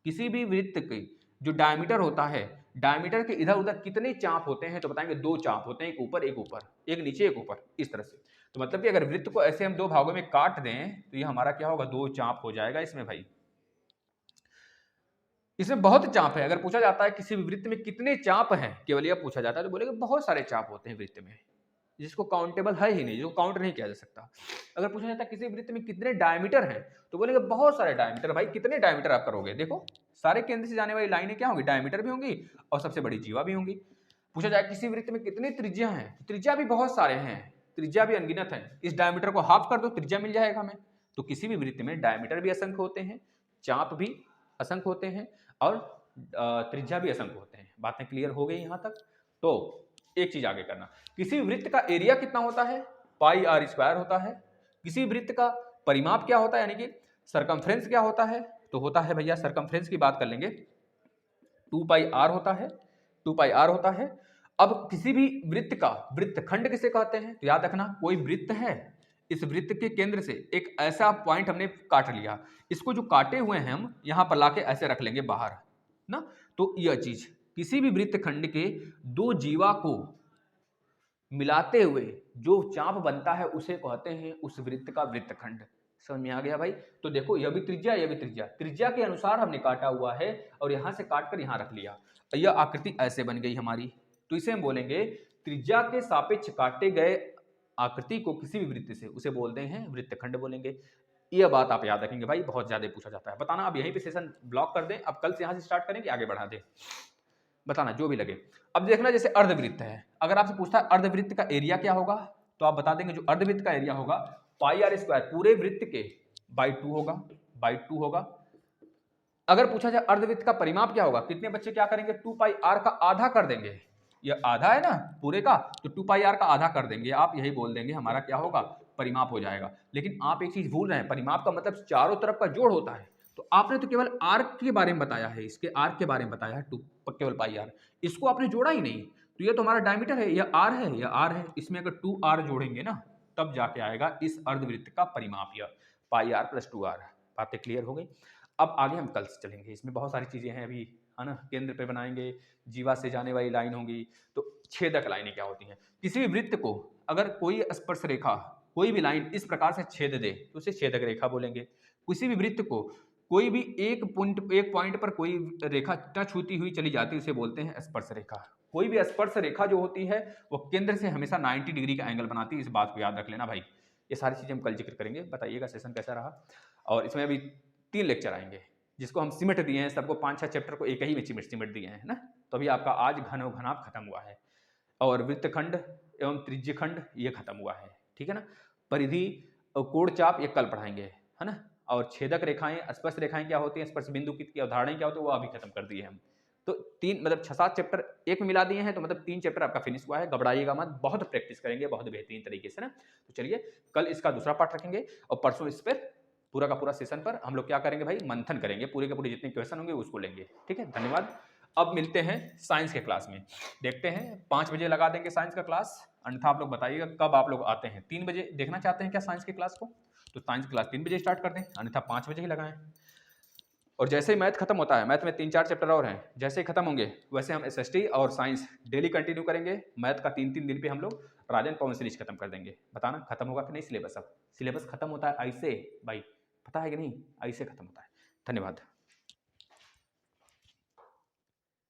किसी भी वृत्त के जो डायमीटर होता है, डायमीटर के इधर उधर कितने चाप होते हैं, तो बताएंगे 2 चाप होते हैं, एक ऊपर एक ऊपर, एक नीचे एक ऊपर, इस तरह से। तो मतलब कि अगर वृत्त को ऐसे हम 2 भागों में काट दें तो ये हमारा क्या होगा, 2 चाप हो जाएगा इसमें भाई। इसमें बहुत चाप है, अगर पूछा जाता है किसी भी वृत्त में कितने चाप हैं, केवल यह पूछा जाता है तो बोलेंगे बहुत सारे चाप होते हैं वृत्त में, जिसको काउंटेबल है ही नहीं, जो काउंट नहीं किया जा सकता। अगर पूछा जाता है किसी वृत्त में कितने डायमीटर हैं, तो बोलेंगे बहुत सारे डायमीटर। भाई कितने डायमीटर आप करोगे, देखो सारे केंद्र से जाने वाली लाइनें क्या होंगी, डायमीटर भी होंगी और सबसे बड़ी जीवा भी होंगी। पूछा जाए किसी वृत्त में कितनी त्रिज्या हैं, तो त्रिज्या भी बहुत सारे हैं, त्रिज्या भी अनगिनत है। इस डायमीटर को हाफ कर दो, त्रिज्या मिल जाएगा हमें। तो किसी भी वृत्त में डायमीटर भी असंख्य होते हैं, चाप भी असंख्य होते हैं और त्रिज्या भी असंख्य होते हैं। बातें क्लियर हो गई यहां तक। तो एक चीज आगे करना, किसी वृत्त का एरिया कितना होता है, पाई आर स्क्वायर होता है। किसी वृत्त का परिमाप क्या होता है, यानी कि सरकमफ्रेंस क्या होता है, तो होता है भैया, सरकमफ्रेंस की बात कर लेंगे, 2 पाई आर होता है, 2 पाई आर होता है। अब किसी भी वृत्त का वृत्तखंड किसे कहते हैं, तो याद रखना कोई वृत्त है, इस वृत्त के केंद्र से एक ऐसा पॉइंट हमने काट लिया, इसको जो काटे हुए हैं हम यहां पर लाके ऐसे रख लेंगे बाहर ना। तो यह चीज किसी भी वृत्तखंड के दो जीवा को मिलाते हुए जो चाप बनता है उसे कहते हैं उस वृत्त का वृत्तखंड। समझ में आ गया भाई? तो देखो यह भी त्रिज्या, यह भी त्रिज्या, त्रिज्या के अनुसार हमने काटा हुआ है और यहां से काटकर यहां रख लिया, यह आकृति ऐसे बन गई हमारी। तो इसे हम बोलेंगे त्रिज्या के सापेक्ष काटे गए आकृति को किसी भी वृत्त से उसे बोलते हैं वृत्तखंड बोलेंगे। यह बात आप याद रखेंगे भाई, बहुत ज्यादा पूछा जाता है। बताना अब यहीं पे सेशन ब्लॉक कर दें, अब कल से यहां से स्टार्ट करें कि आगे बढ़ा दें, बताना जो भी लगे। अब देखना जैसे अर्धवृत्त है, अगर आपसे पूछता है अर्धवृत्त का एरिया क्या होगा, तो आप बता देंगे जो अर्धवृत्त का एरिया होगा पाई आर स्क्वायर पूरे वृत्त के बाई 2 होगा, बाई 2 होगा। अगर पूछा जाए अर्धवृत्त का परिमाप क्या होगा, कितने बच्चे क्या करेंगे, 2 पाई आर का आधा कर देंगे, ये आधा है ना पूरे का, तो 2 पाई आर का आधा कर देंगे, आप यही बोल देंगे हमारा क्या होगा, परिमाप हो जाएगा। लेकिन आप एक चीज भूल रहे हैं, परिमाप का मतलब चारों तरफ का जोड़ होता है। तो आपने तो केवल आर्क के बारे में बताया है, इसके आर्क के बारे में बताया है, 2 केवल पाई आर, इसको आपने जोड़ा ही नहीं। तो ये तो हमारा डायमीटर है, यह आर है, यह आर है, इसमें अगर 2 आर जोड़ेंगे ना तब जाके आएगा इस अर्धवृत्त का परिमाप, यह पाई आर प्लस 2 आर। बातें क्लियर हो गई? अब आगे हम कल से चलेंगे, इसमें बहुत सारी चीजें हैं अभी, है ना। केंद्र पे बनाएंगे, जीवा से जाने वाली लाइन होगी, तो छेदक लाइनें क्या होती हैं। किसी भी वृत्त को अगर कोई स्पर्श रेखा, कोई भी लाइन इस प्रकार से छेद दे तो उसे छेदक रेखा बोलेंगे। किसी भी वृत्त को कोई भी एक पॉइंट पर कोई रेखा टच होती हुई चली जाती है उसे बोलते हैं स्पर्श रेखा। कोई भी स्पर्श रेखा जो होती है वो केंद्र से हमेशा 90 डिग्री का एंगल बनाती है, इस बात को याद रख लेना भाई। ये सारी चीजें हम कल जिक्र करेंगे, बताइएगा सेशन कैसा रहा। और इसमें अभी 3 लेक्चर आएंगे जिसको हम सिमट दिए हैं, सबको 5-6 चैप्टर को एक ही में सिमट दिए हैं ना। तो अभी आपका आज घनाभ खत्म हुआ है और वृत्तखंड एवं त्रिज्यखंड ये खत्म हुआ है, ठीक है ना। परिधि और कोण चाप ये कल पढ़ाएंगे, है ना। और छेदक रेखाएं, स्पर्श रेखाएं क्या होती हैं, स्पर्श बिंदु की अवधारणाएं क्या होती है, वो अभी खत्म कर दिए हम। तो 3 मतलब 6-7 चैप्टर एक में मिला दिए हैं, तो मतलब 3 चैप्टर आपका फिनिश हुआ है। घबराइएगा मत, बहुत प्रैक्टिस करेंगे बहुत बेहतरीन तरीके से ना। तो चलिए कल इसका दूसरा पार्ट रखेंगे और परसों इस पर पूरा का पूरा सेशन पर हम लोग क्या करेंगे भाई, मंथन करेंगे, पूरे के पूरे जितने क्वेश्चन होंगे उसको लेंगे, ठीक है। धन्यवाद। अब मिलते हैं साइंस के क्लास में, देखते हैं 5 बजे लगा देंगे साइंस का क्लास। अन्यथा आप लोग बताइएगा कब आप लोग आते हैं, 3 बजे देखना चाहते हैं क्या साइंस की क्लास को, तो साइंस क्लास 3 बजे स्टार्ट कर दें, अन्यथा 5 बजे ही लगाएं। और जैसे ही मैथ खत्म होता है, मैथ में 3-4 चैप्टर और हैं, जैसे ही खत्म होंगे वैसे हम एसएसटी और साइंस डेली कंटिन्यू करेंगे। मैथ का 3-3 दिन पे हम लोग राजन पवन सीरीज खत्म कर देंगे। बताना खत्म होगा कि नहीं सिलेबस। अब सिलेबस खत्म होता है ऐसे भाई, पता है कि नहीं, ऐसे खत्म होता है। धन्यवाद।